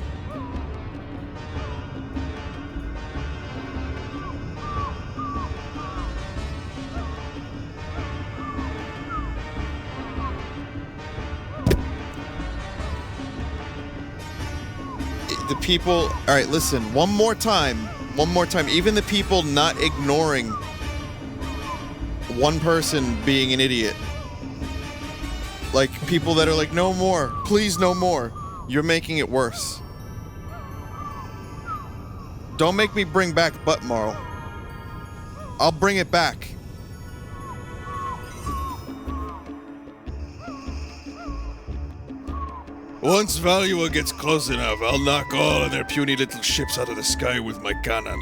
The people, all right, listen, one more time, even the people not ignoring one person being an idiot, like people that are like, no more, please, no more, you're making it worse. Don't make me bring back butt Marl. I'll bring it back. Once Valua gets close enough, I'll knock all of their puny little ships out of the sky with my cannon.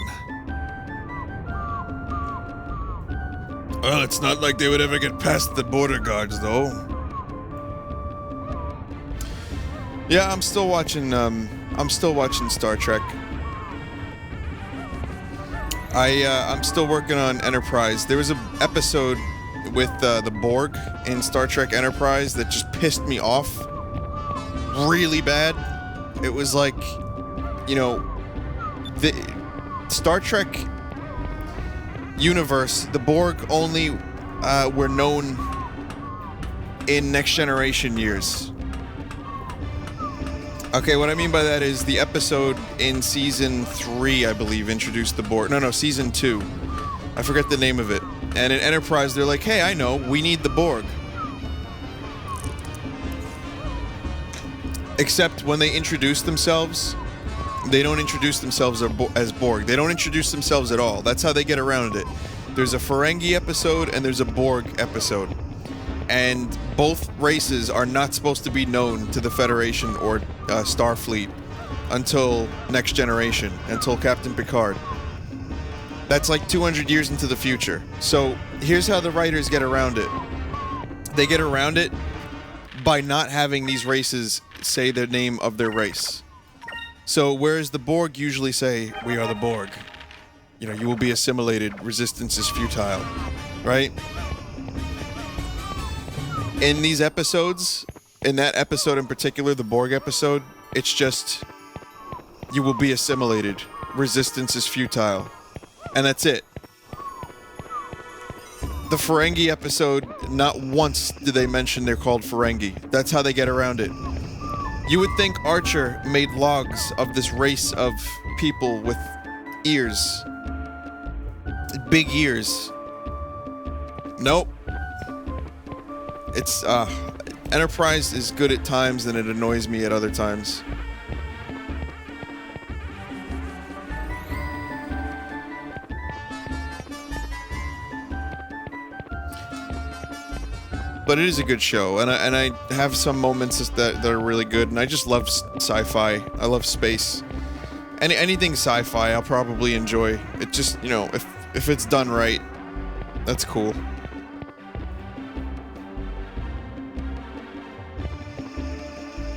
Well, it's not like they would ever get past the border guards, though. Yeah, I'm still watching Star Trek. I'm still working on Enterprise. There was an episode with the Borg in Star Trek Enterprise that just pissed me off really bad. It was like, you know, the Star Trek universe, the Borg only were known in Next Generation years. Okay, what I mean by that is the episode in season 3, I believe, introduced the Borg. No, season 2. I forget the name of it. And in Enterprise, they're like, hey, I know, we need the Borg. Except when they introduce themselves, they don't introduce themselves as Borg. They don't introduce themselves at all. That's how they get around it. There's a Ferengi episode and there's a Borg episode. And both races are not supposed to be known to the Federation or Starfleet until Next Generation, until Captain Picard. That's like 200 years into the future. So here's how the writers get around it. They get around it by not having these races say the name of their race. So whereas the Borg usually say, we are the Borg, you know, you will be assimilated, resistance is futile, right? In these episodes, in that episode in particular, the Borg episode, it's just, you will be assimilated, resistance is futile, and that's it. The Ferengi episode, not once do they mention they're called Ferengi. That's how they get around it. You would think Archer made logs of this race of people with ears. Big ears. Nope. It's, Enterprise is good at times and it annoys me at other times. But it is a good show, and I have some moments that are really good, and I just love sci-fi. I love space. Anything sci-fi I'll probably enjoy. It just, you know, if it's done right, that's cool.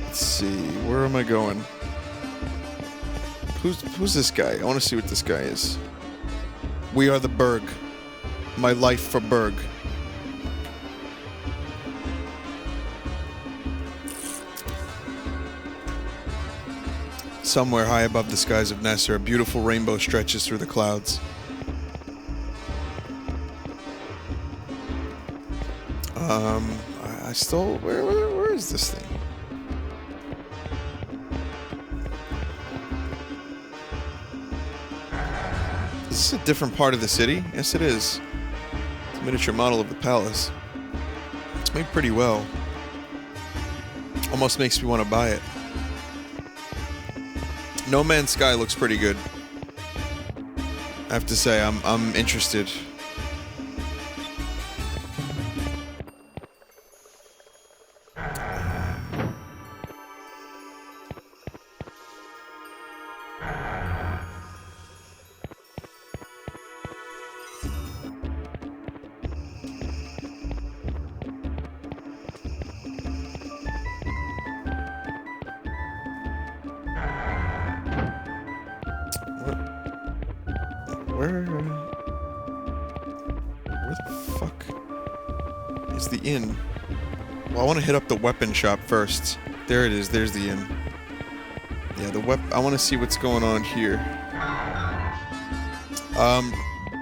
Let's see, where am I going? Who's this guy? I want to see what this guy is. We are the Berg. My life for Berg. Somewhere high above the skies of Nasrad, a beautiful rainbow stretches through the clouds. I still, where is this thing? Is this a different part of the city? Yes, it is. It's a miniature model of the palace. It's made pretty well. Almost makes me want to buy it. No Man's Sky looks pretty good. I have to say, I'm interested. Where the fuck is the inn? Well, I want to hit up the weapon shop first. There it is. There's the inn. Yeah, the I want to see what's going on here.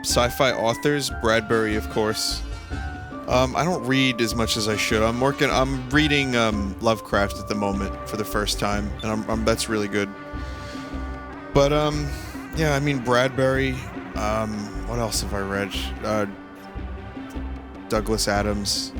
Sci-fi authors, Bradbury, of course. I don't read as much as I should. I'm reading Lovecraft at the moment for the first time, and that's really good. But yeah, I mean Bradbury. What else have I read? Douglas Adams.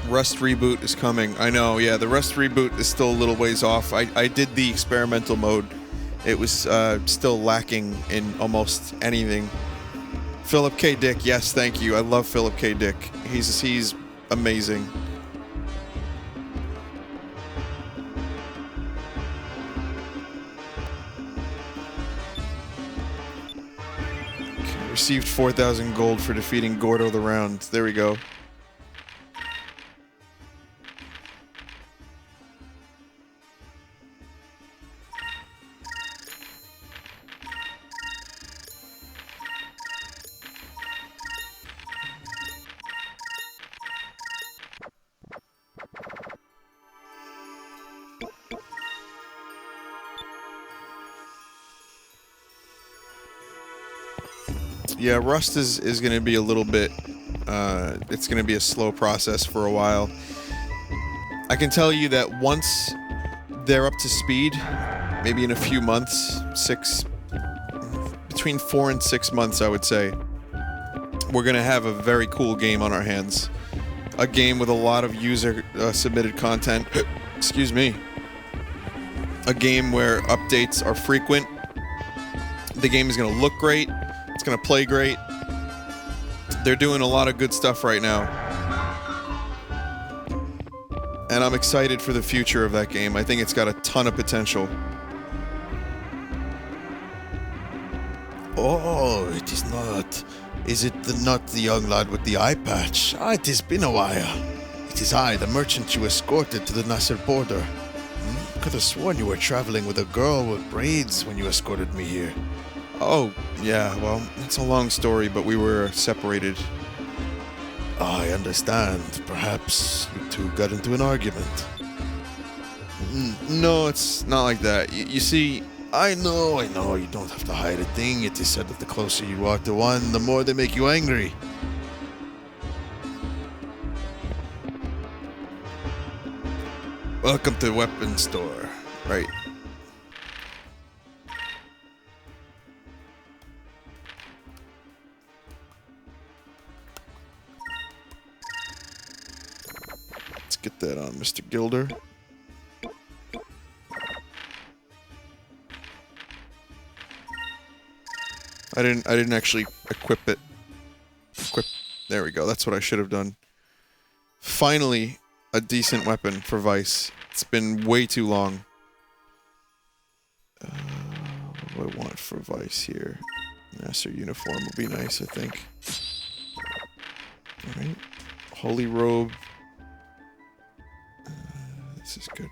Rust reboot is coming. I know, yeah, the Rust reboot is still a little ways off. I did the experimental mode. It was still lacking in almost anything. Philip K. Dick, yes, thank you. I love Philip K. Dick. He's amazing. Okay, received 4,000 gold for defeating Gordo the Round. There we go. Yeah, Rust is going to be a little bit, it's going to be a slow process for a while. I can tell you that once they're up to speed, maybe in a few months, between 4 and 6 months, I would say, we're going to have a very cool game on our hands. A game with a lot of user submitted content. Excuse me. A game where updates are frequent. The game is going to look great. It's going to play great. They're doing a lot of good stuff right now. And I'm excited for the future of that game. I think it's got a ton of potential. Oh, it is not. Is it not the young lad with the eye patch? Ah, it has been a while. It is I, the merchant you escorted to the Nasrad border. Could have sworn you were traveling with a girl with braids when you escorted me here. Oh, yeah, well, it's a long story, but we were separated. I understand. Perhaps you two got into an argument. No, it's not like that. You see... I know, you don't have to hide a thing. It is said that the closer you are to one, the more they make you angry. Welcome to the weapons store. Right. Let's get that on, Mr. Gilder. I didn't actually equip it. There we go. That's what I should have done. Finally, a decent weapon for Vice. It's been way too long. What do I want for Vice here? Master uniform would be nice, I think. Alright. Holy robe. This is good.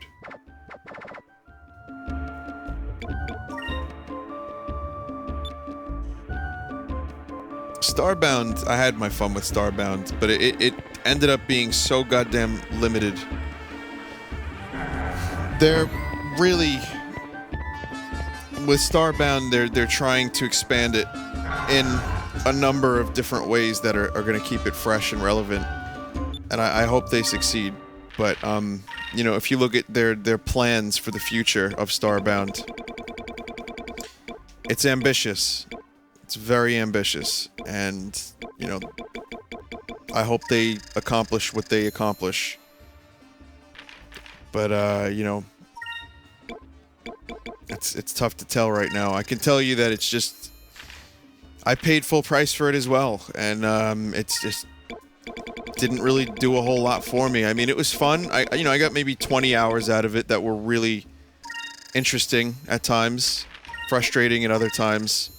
Starbound, I had my fun with Starbound, but it ended up being so goddamn limited. They're really... With Starbound, they're trying to expand it in a number of different ways that are going to keep it fresh and relevant. And I hope they succeed. But, you know, if you look at their plans for the future of Starbound, it's ambitious. It's very ambitious. And, you know, I hope they accomplish what they accomplish. But, you know, it's tough to tell right now. I can tell you that it's just... I paid full price for it as well. And, it's just... didn't really do a whole lot for me. I mean, it was fun. I got maybe 20 hours out of it that were really interesting at times, frustrating at other times.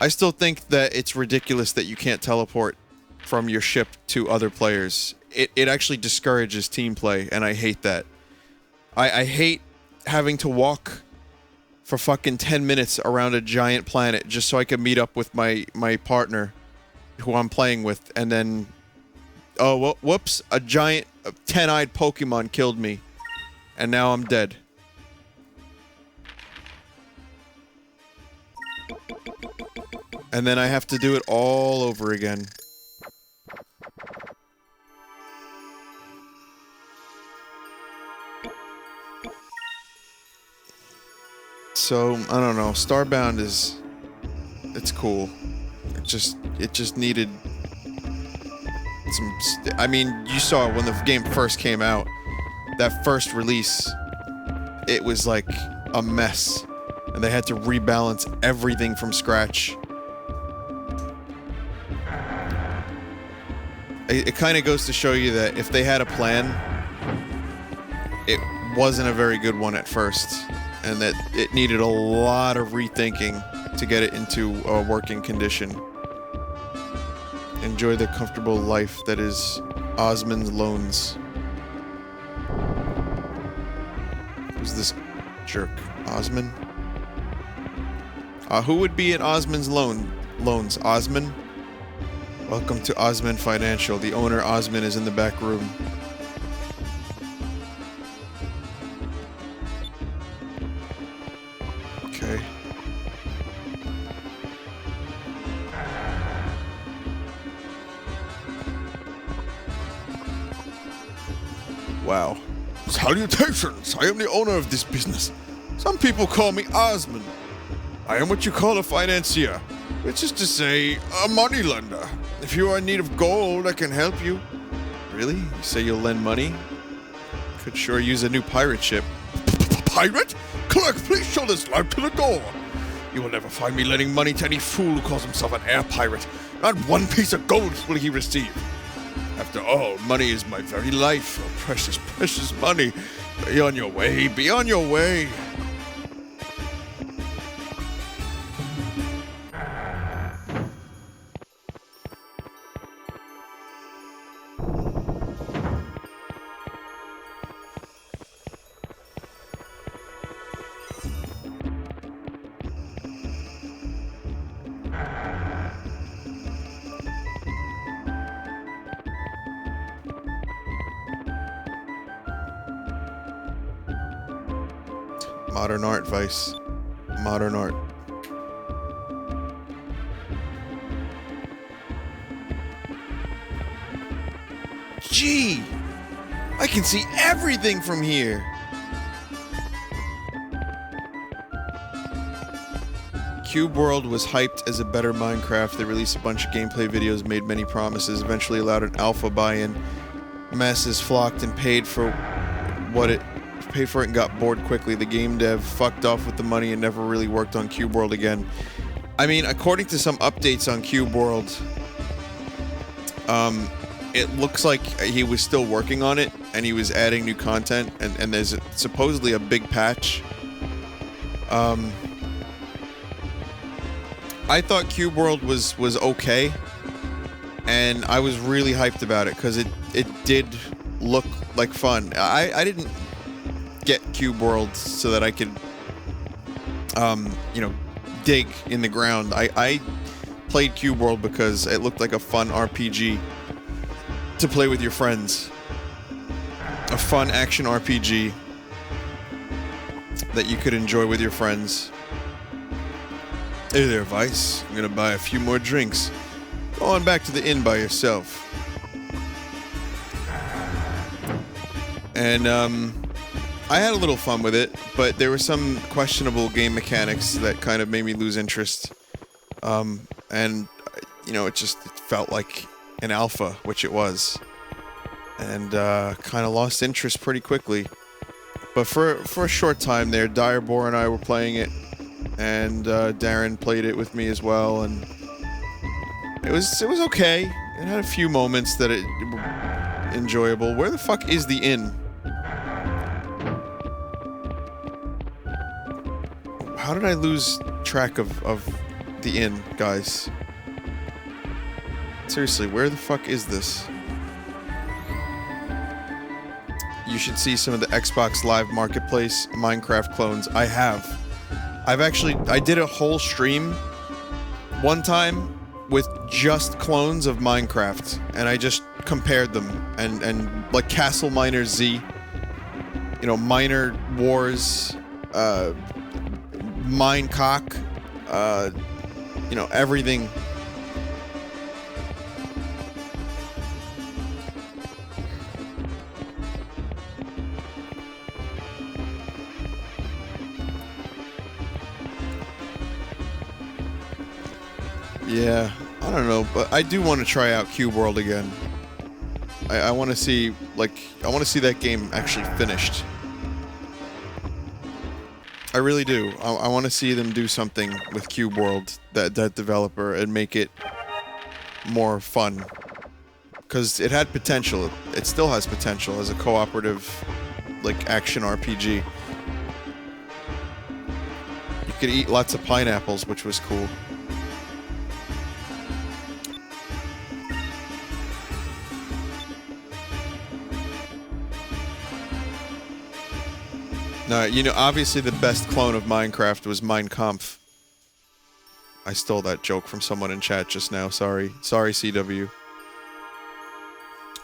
I still think that it's ridiculous that you can't teleport from your ship to other players. It actually discourages team play, and I hate that. I hate having to walk for fucking 10 minutes around a giant planet just so I can meet up with my partner who I'm playing with, and then whoops, a giant 10-eyed Pokemon killed me and now I'm dead. And then I have to do it all over again. So, I don't know. Starbound is... it's cool. It just needed some... I mean, you saw when the game first came out. That first release, it was like a mess. And they had to rebalance everything from scratch. It kind of goes to show you that if they had a plan, it wasn't a very good one at first. And that it needed a lot of rethinking to get it into a working condition. Enjoy the comfortable life that is Osmond's Loans. Who's this jerk? Osmond? Who would be at Osmond's Loans? Osmond? Welcome to Osmond Financial. The owner, Osmond, is in the back room. Okay. Wow. Salutations! I am the owner of this business. Some people call me Osmond. I am what you call a financier, which is to say, a moneylender. If you are in need of gold, I can help you. Really? You say you'll lend money? Could sure use a new pirate ship. Pirate? Clerk, please show this lad to the door. You will never find me lending money to any fool who calls himself an air pirate. Not one piece of gold will he receive. After all, money is my very life. Oh, precious, precious money. Be on your way, be on your way. Modern art, Vice. Modern art. Gee! I can see everything from here! Cube World was hyped as a better Minecraft. They released a bunch of gameplay videos, made many promises, eventually allowed an alpha buy-in. Masses flocked and paid for it and got bored quickly. The game dev fucked off with the money and never really worked on Cube World again. I mean, according to some updates on Cube World, it looks like he was still working on it and he was adding new content, and there's supposedly a big patch. I thought Cube World was okay, and I was really hyped about it because it did look like fun. I didn't get Cube World so that I could dig in the ground. I played Cube World because it looked like a fun RPG to play with your friends. A fun action RPG that you could enjoy with your friends. Hey there, Vice. I'm gonna buy a few more drinks. Go on back to the inn by yourself. And, I had a little fun with it, but there were some questionable game mechanics that kind of made me lose interest. And, it felt like an alpha, which it was. And, kind of lost interest pretty quickly. But for a short time there, Direbor and I were playing it. And Darren played it with me as well, and it was okay. It had a few moments that it were enjoyable. Where the fuck is the inn? How did I lose track of the inn, guys? Seriously, where the fuck is this? You should see some of the Xbox Live Marketplace Minecraft clones. I did a whole stream one time with just clones of Minecraft, and I just compared them, and like Castle Miner Z, you know, Miner Wars, Minecock, you know, everything. Yeah, I don't know, but I do want to try out Cube World again. I want to see, like, I want to see that game actually finished. I really do. I want to see them do something with Cube World, that developer, and make it more fun. Because it had potential. It still has potential as a cooperative, like, action RPG. You could eat lots of pineapples, which was cool. No, you know, obviously the best clone of Minecraft was Mein Kampf. I stole that joke from someone in chat just now. Sorry. Sorry, CW.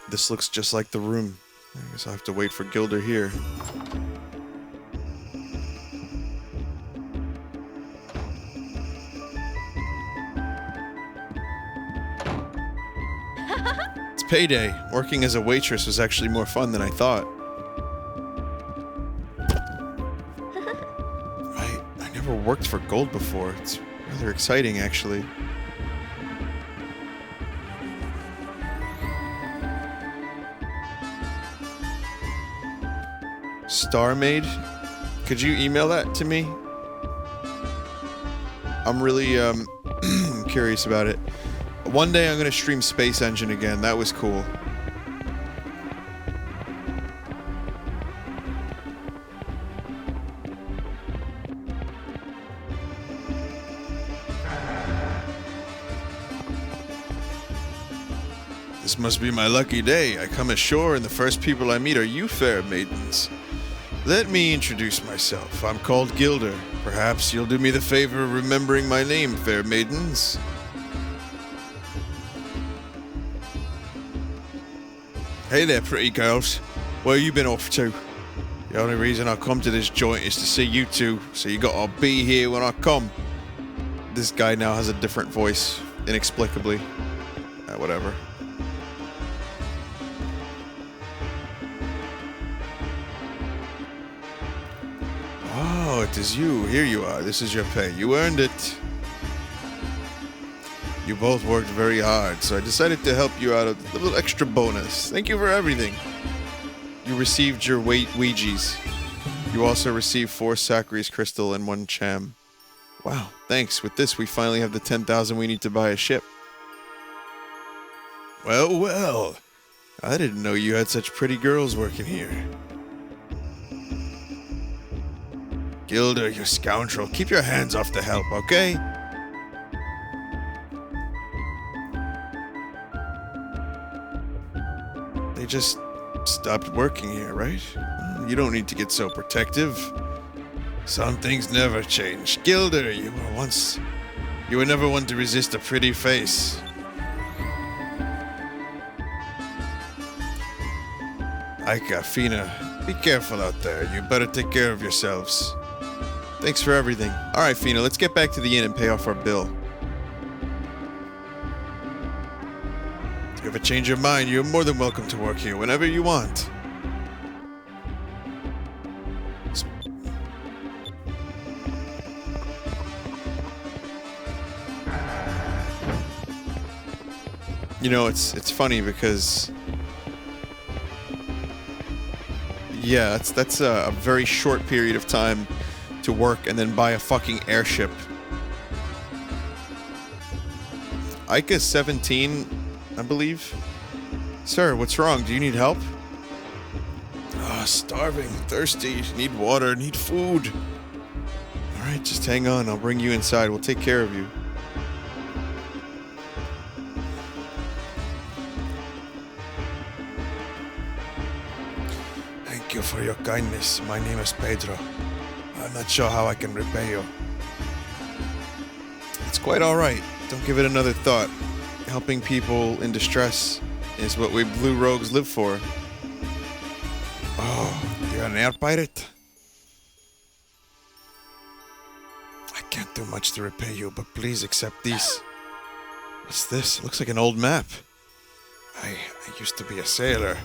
This looks just like the room. I guess I'll have to wait for Gilder here. It's payday. Working as a waitress was actually more fun than I thought. Never worked for gold before. It's rather exciting, actually. StarMade? Could you email that to me? I'm really curious about it. One day I'm gonna stream Space Engine again. That was cool. This must be my lucky day. I come ashore and the first people I meet are you fair maidens. Let me introduce myself. I'm called Gilder. Perhaps you'll do me the favor of remembering my name, fair maidens. Hey there, pretty girls. Where you been off to? The only reason I come to this joint is to see you two, so you gotta be here when I come. This guy now has a different voice, inexplicably. Whatever. Oh, it is you. Here you are. This is your pay. You earned it. You both worked very hard, so I decided to help you out with a little extra bonus. Thank you for everything. You received your Ouija's. You also received 4 Sacris crystal and 1 cham. Wow, thanks. With this, we finally have the 10,000 we need to buy a ship. Well, well. I didn't know you had such pretty girls working here. Gilder, you scoundrel. Keep your hands off the help, okay? They just stopped working here, right? You don't need to get so protective. Some things never change. Gilder, you were never one to resist a pretty face. Aika, Fina, be careful out there. You better take care of yourselves. Thanks for everything. Alright, Fina, let's get back to the inn and pay off our bill. If you ever change your mind, you're more than welcome to work here whenever you want. You know, it's funny because... Yeah, that's a very short period of time to work and then buy a fucking airship. Ika's 17, I believe. Sir, what's wrong? Do you need help? Starving, thirsty, need water, need food. Alright, just hang on. I'll bring you inside. We'll take care of you. Thank for your kindness. My name is Pedro. I'm not sure how I can repay you. It's quite alright. Don't give it another thought. Helping people in distress is what we blue rogues live for. Oh, you're an air pirate? I can't do much to repay you, but please accept these. What's this? It looks like an old map. I used to be a sailor.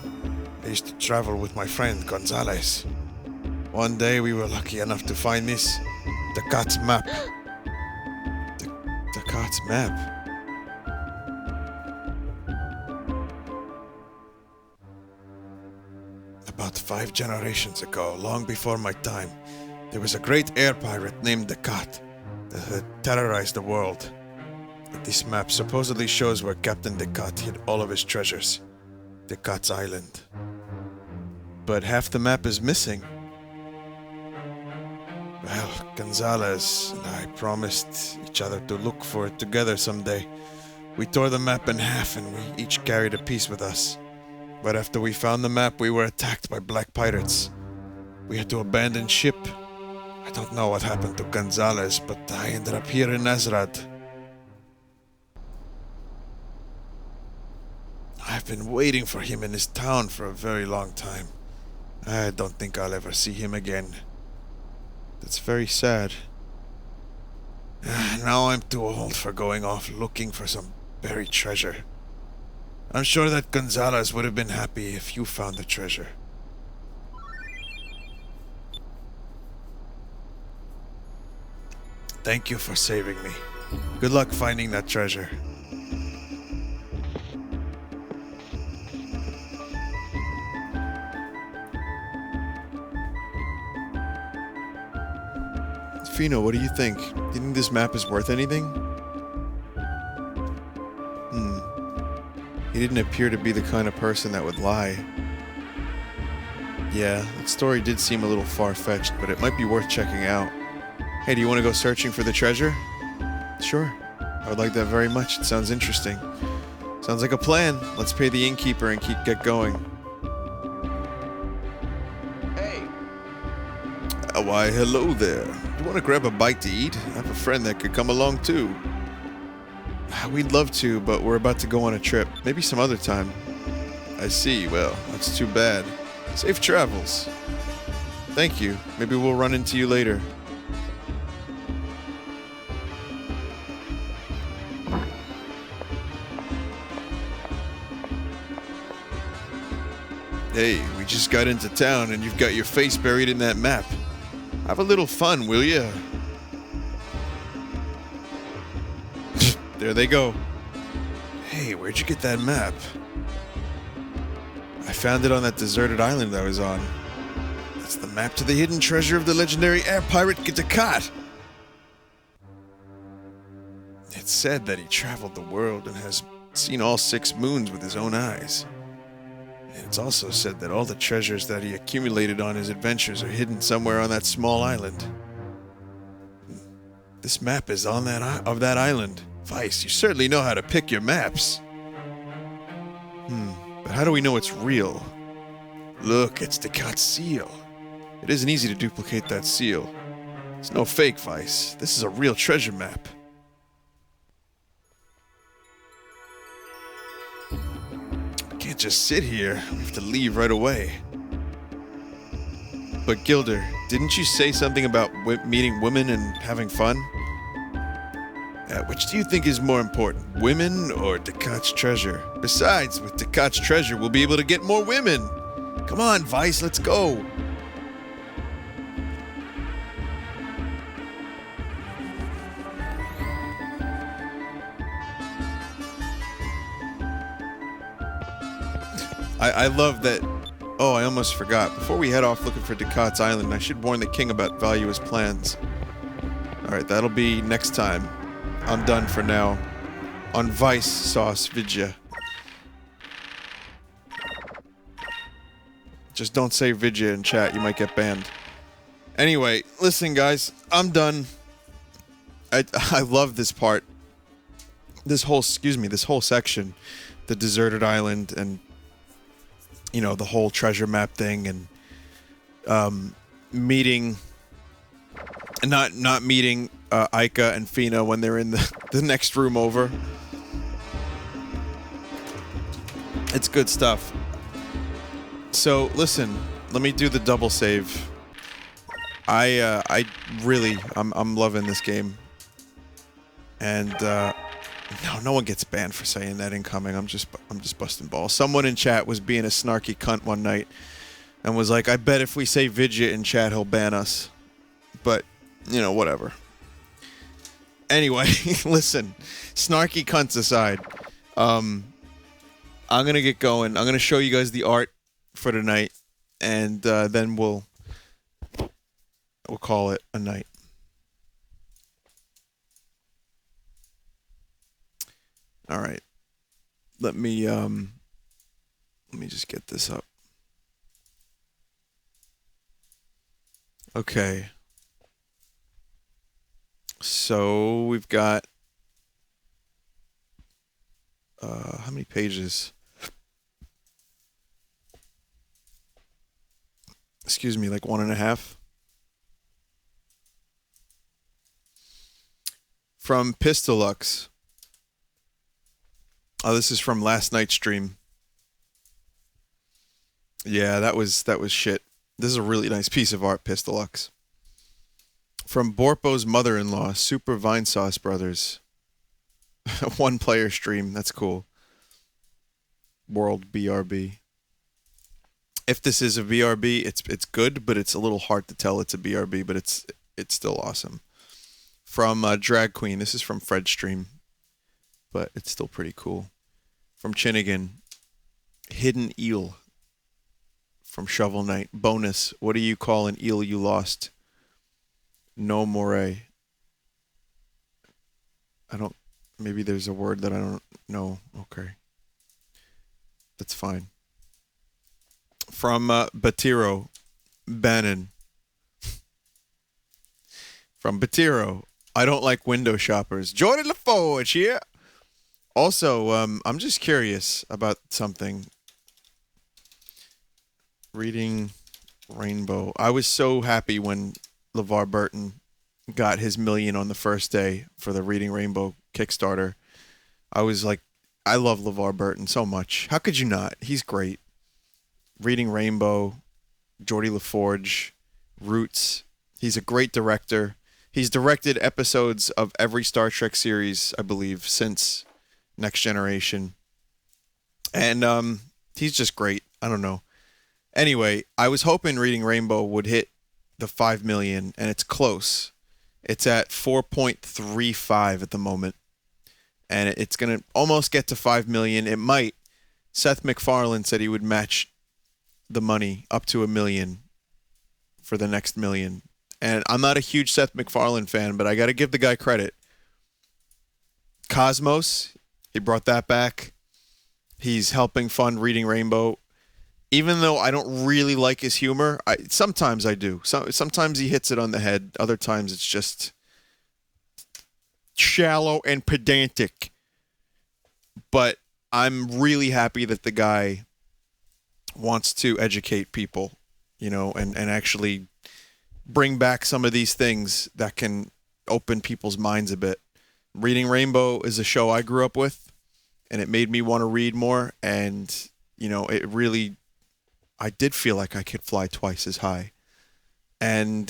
I used to travel with my friend Gonzalez. One day we were lucky enough to find this, the cat's map. The Kot's map. About 5 generations ago, long before my time, there was a great air pirate named the Cat that had terrorized the world. This map supposedly shows where Captain Descartes hid all of his treasures. Descartes Island. But half the map is missing. Well, Gonzalez and I promised each other to look for it together someday. We tore the map in half and we each carried a piece with us. But after we found the map, we were attacked by black pirates. We had to abandon ship. I don't know what happened to Gonzalez, but I ended up here in Nasrad. I've been waiting for him in his town for a very long time. I don't think I'll ever see him again. That's very sad. Now I'm too old for going off looking for some buried treasure. I'm sure that Gonzalez would have been happy if you found the treasure. Thank you for saving me. Good luck finding that treasure. Fino, what do you think? Do you think this map is worth anything? He didn't appear to be the kind of person that would lie. Yeah, that story did seem a little far-fetched, but it might be worth checking out. Hey, do you want to go searching for the treasure? Sure. I would like that very much. It sounds interesting. Sounds like a plan. Let's pay the innkeeper and get going. Hey, Why, hello there. You want to grab a bite to eat? I have a friend that could come along too. We'd love to, but we're about to go on a trip. Maybe some other time. I see. Well, that's too bad. Safe travels. Thank you. Maybe we'll run into you later. Hey, we just got into town and you've got your face buried in that map. Have a little fun, will ya? There they go. Hey, where'd you get that map? I found it on that deserted island I was on. That's the map to the hidden treasure of the legendary air pirate Descartes. It's said that he traveled the world and has seen all 6 moons with his own eyes. And it's also said that all the treasures that he accumulated on his adventures are hidden somewhere on that small island. This map is on that island. Vice, you certainly know how to pick your maps. But how do we know it's real? Look, it's Descartes' seal. It isn't easy to duplicate that seal. It's no fake, Vice. This is a real treasure map. I can't just sit here. We have to leave right away. But Gilder, didn't you say something about meeting women and having fun? Which do you think is more important, women or Descartes' treasure? Besides, with Descartes' treasure, we'll be able to get more women. Come on, Vice, let's go. I love that. Oh, I almost forgot. Before we head off looking for Descartes' Island, I should warn the king about Valua's plans. Alright, that'll be next time. I'm done for now. On Vinesauce Vidya. Just don't say Vidya in chat, you might get banned. Anyway, listen guys, I'm done. I love this part. This whole section. The deserted island and, you know, the whole treasure map thing and meeting, not meeting Ica and Fina when they're in the next room over. It's good stuff. So listen, let me do the double save. I'm loving this game, and no one gets banned for saying that incoming. I'm just busting balls. Someone in chat was being a snarky cunt one night, and was like, "I bet if we say Vidget in chat, he'll ban us." But whatever. Anyway, listen, snarky cunts aside, I'm gonna get going. I'm gonna show you guys the art for tonight, and then we'll call it a night. All right. Let me just get this up. Okay. So we've got how many pages? Excuse me, like 1.5. From Pistolux. Oh, this is from last night's stream. Yeah, that was shit. This is a really nice piece of art, Pistolux. From Borpo's mother-in-law, Super Vinesauce Brothers. One player stream. That's cool. World BRB. If this is a BRB, it's good, but it's a little hard to tell it's a BRB, but it's still awesome. From Drag Queen. This is from Fred's stream, but it's still pretty cool. From Chinnigan, Hidden Eel. From Shovel Knight, bonus. What do you call an eel you lost? No more. Maybe there's a word that I don't know. Okay. That's fine. From Batiro, Bannon. From Batiro, I don't like window shoppers. Jordan LaForge here. Also, I'm just curious about something. Reading Rainbow. I was so happy when LeVar Burton got his $1 million on the first day for the Reading Rainbow Kickstarter. I was like, I love LeVar Burton so much. How could you not? He's great. Reading Rainbow, Geordie LaForge, Roots. He's a great director. He's directed episodes of every Star Trek series, I believe, since Next Generation. And he's just great. I don't know. Anyway, I was hoping Reading Rainbow would hit the 5 million, and it's close. It's at 4.35 at the moment, and it's going to almost get to 5 million. It might. Seth MacFarlane said he would match the money up to $1 million for the next $1 million. And I'm not a huge Seth MacFarlane fan, but I got to give the guy credit. Cosmos, he brought that back. He's helping fund Reading Rainbow. Even though I don't really like his humor, sometimes I do. Sometimes he hits it on the head. Other times it's just shallow and pedantic. But I'm really happy that the guy wants to educate people, and actually bring back some of these things that can open people's minds a bit. Reading Rainbow is a show I grew up with, and it made me want to read more, and, it really... I did feel like I could fly twice as high. And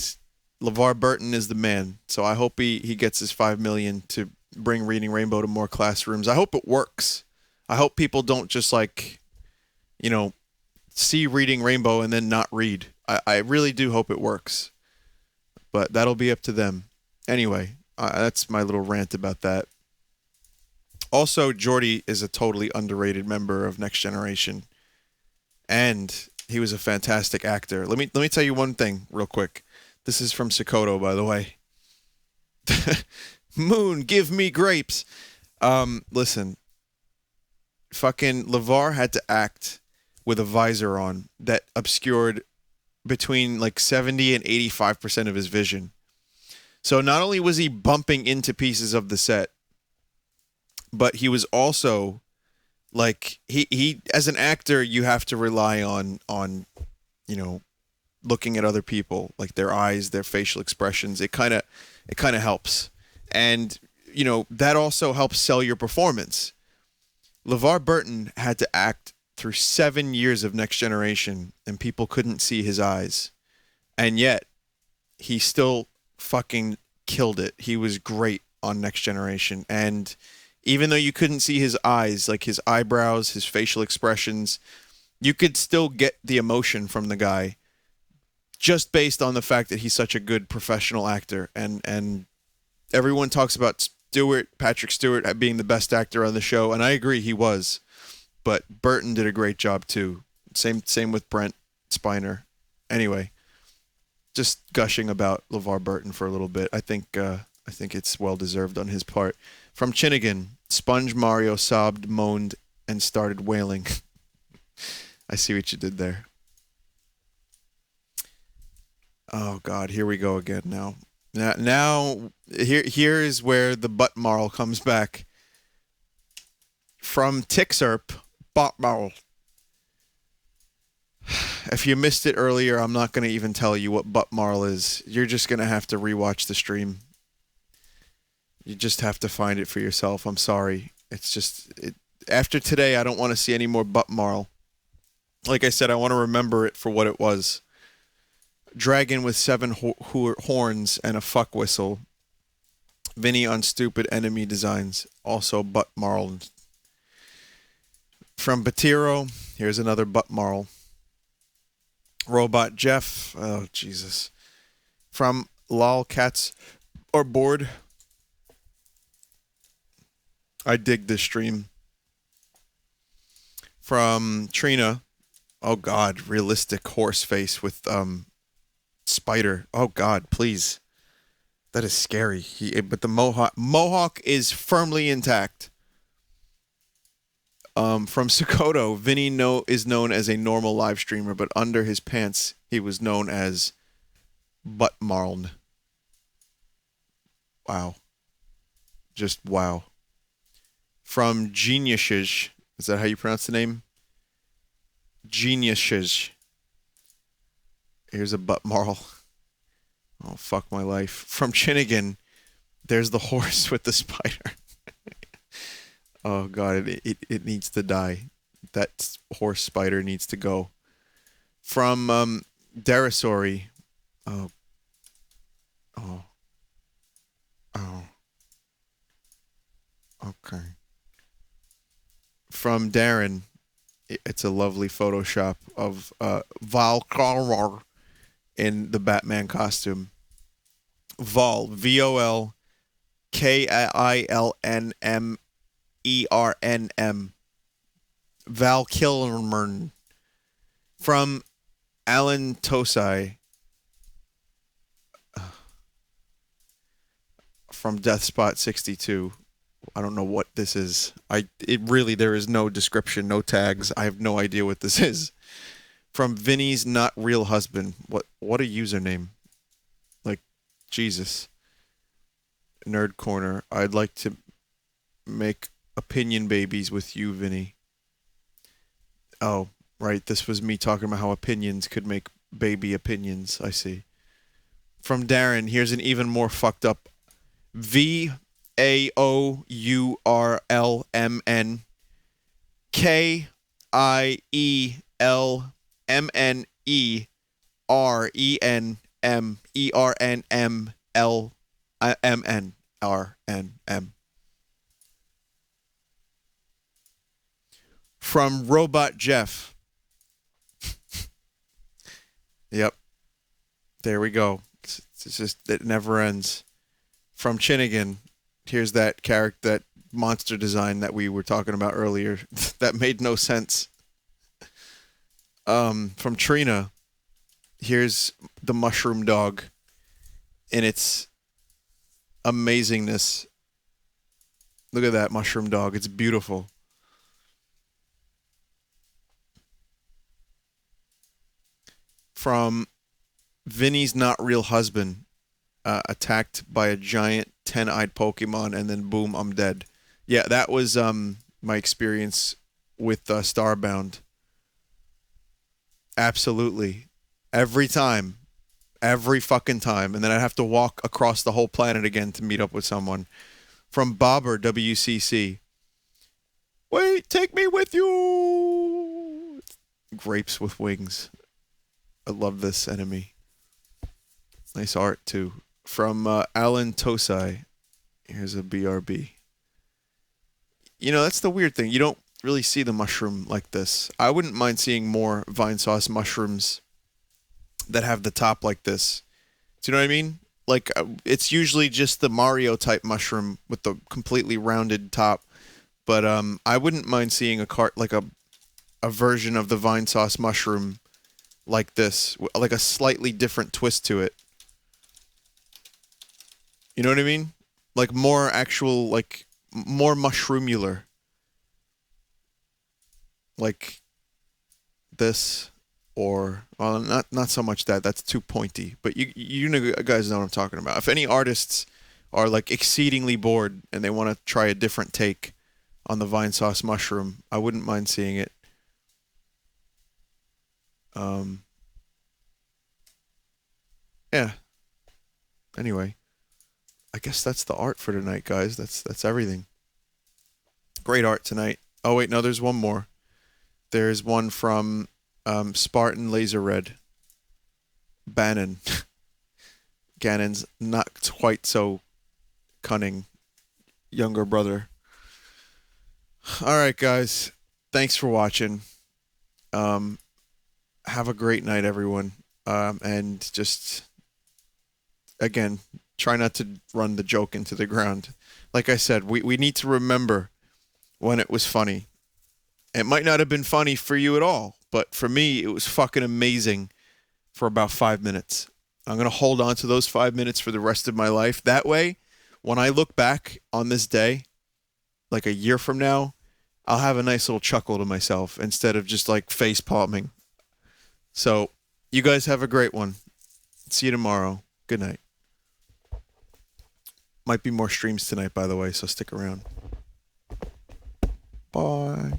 LeVar Burton is the man. So I hope he gets his 5 million to bring Reading Rainbow to more classrooms. I hope it works. I hope people don't just see Reading Rainbow and then not read. I really do hope it works. But that'll be up to them. Anyway, that's my little rant about that. Also, Geordie is a totally underrated member of Next Generation. And he was a fantastic actor. Let me tell you one thing real quick. This is from Sokoto, by the way. Moon, give me grapes. Listen. Fucking LeVar had to act with a visor on that obscured between like 70 and 85% of his vision. So not only was he bumping into pieces of the set, but he was also... Like he as an actor, you have to rely on looking at other people, like their eyes, their facial expressions. It kind of helps. And, you know, that also helps sell your performance. LeVar Burton had to act through 7 years of Next Generation, and people couldn't see his eyes. And yet, he still fucking killed it. He was great on Next Generation. And even though you couldn't see his eyes, like his eyebrows, his facial expressions, you could still get the emotion from the guy just based on the fact that he's such a good professional actor. And everyone talks about Patrick Stewart being the best actor on the show, and I agree he was. But Burton did a great job too. Same with Brent Spiner. Anyway, just gushing about LeVar Burton for a little bit. I think it's well deserved on his part. From Chinnigan, Sponge Mario sobbed, moaned, and started wailing. I see what you did there. Oh God, here we go again now. Now here is where the butt marl comes back. From Tixerp, butt marl. If you missed it earlier, I'm not going to even tell you what butt marl is. You're just going to have to rewatch the stream. You just have to find it for yourself. I'm sorry. It's just after today, I don't want to see any more butt marl. Like I said, I want to remember it for what it was. Dragon with 7 horns and a fuck whistle. Vinny on stupid enemy designs. Also butt marl. From Batiro, here's another butt marl. Robot Jeff. Oh, Jesus. From Lolcats are bored. I dig this stream. From Trina. Oh, God. Realistic horse face with spider. Oh, God, please. That is scary. But the mohawk is firmly intact. From Sokoto, Vinny is known as a normal live streamer, but under his pants, he was known as Butt Marln. Wow. Just wow. From Geniuses, is that how you pronounce the name? Geniuses. Here's a butt marl. Oh, fuck my life. From Chinnigan, there's the horse with the spider. Oh, God, it needs to die. That horse spider needs to go. From Darasori. Oh. Okay. From Darren, it's a lovely Photoshop of Val Kilmer in the Batman costume. Vol, VOL, KILNMERNM. Val Kilmer. From Alan Tosai. From Deathspot 62. I don't know what this is. There is no description, no tags. I have no idea what this is. From Vinny's Not Real Husband. What a username. Like, Jesus. Nerd Corner. I'd like to make opinion babies with you, Vinny. Oh, right. This was me talking about how opinions could make baby opinions. I see. From Darren, here's an even more fucked up VAOURLMN KIELMNERNMERNMLMN. From Robot Jeff. Yep. There we go. It's just, it never ends. From Chinnigan, here's that character, that monster design that we were talking about earlier. That made no sense. From Trina, here's the mushroom dog in its amazingness. Look at that mushroom dog. It's beautiful. From Vinny's Not Real Husband, attacked by a giant 10-eyed Pokemon, and then boom, I'm dead. Yeah, that was my experience with Starbound. Absolutely. every time. Every fucking time. And then I'd have to walk across the whole planet again to meet up with someone. From Bobber WCC. Wait, take me with you. Grapes with wings. I love this enemy. Nice art too. From Alan Tosai. Here's a BRB. You know, that's the weird thing. You don't really see the mushroom like this. I wouldn't mind seeing more Vinesauce mushrooms that have the top like this. Do you know what I mean? Like, it's usually just the Mario type mushroom with the completely rounded top. But I wouldn't mind seeing a version of the Vinesauce mushroom like this, like a slightly different twist to it. You know what I mean? Like more actual, like more mushroomular. Like this. Or, well, not so much that. That's too pointy. But you guys know what I'm talking about. If any artists are like exceedingly bored and they want to try a different take on the Vinesauce mushroom, I wouldn't mind seeing it. Yeah. Anyway, I guess that's the art for tonight, guys. That's everything. Great art tonight. Oh wait, no, there's one more. There's one from Spartan Laser Red. Bannon. Gannon's not quite so cunning younger brother. All right, guys. Thanks for watching. Have a great night, everyone. And just, again, try not to run the joke into the ground. Like I said, we need to remember when it was funny. It might not have been funny for you at all, but for me, it was fucking amazing for about 5 minutes. I'm going to hold on to those 5 minutes for the rest of my life. That way, when I look back on this day, like a year from now, I'll have a nice little chuckle to myself instead of just like face palming. So, you guys have a great one. See you tomorrow. Good night. Might be more streams tonight, by the way, so stick around. Bye.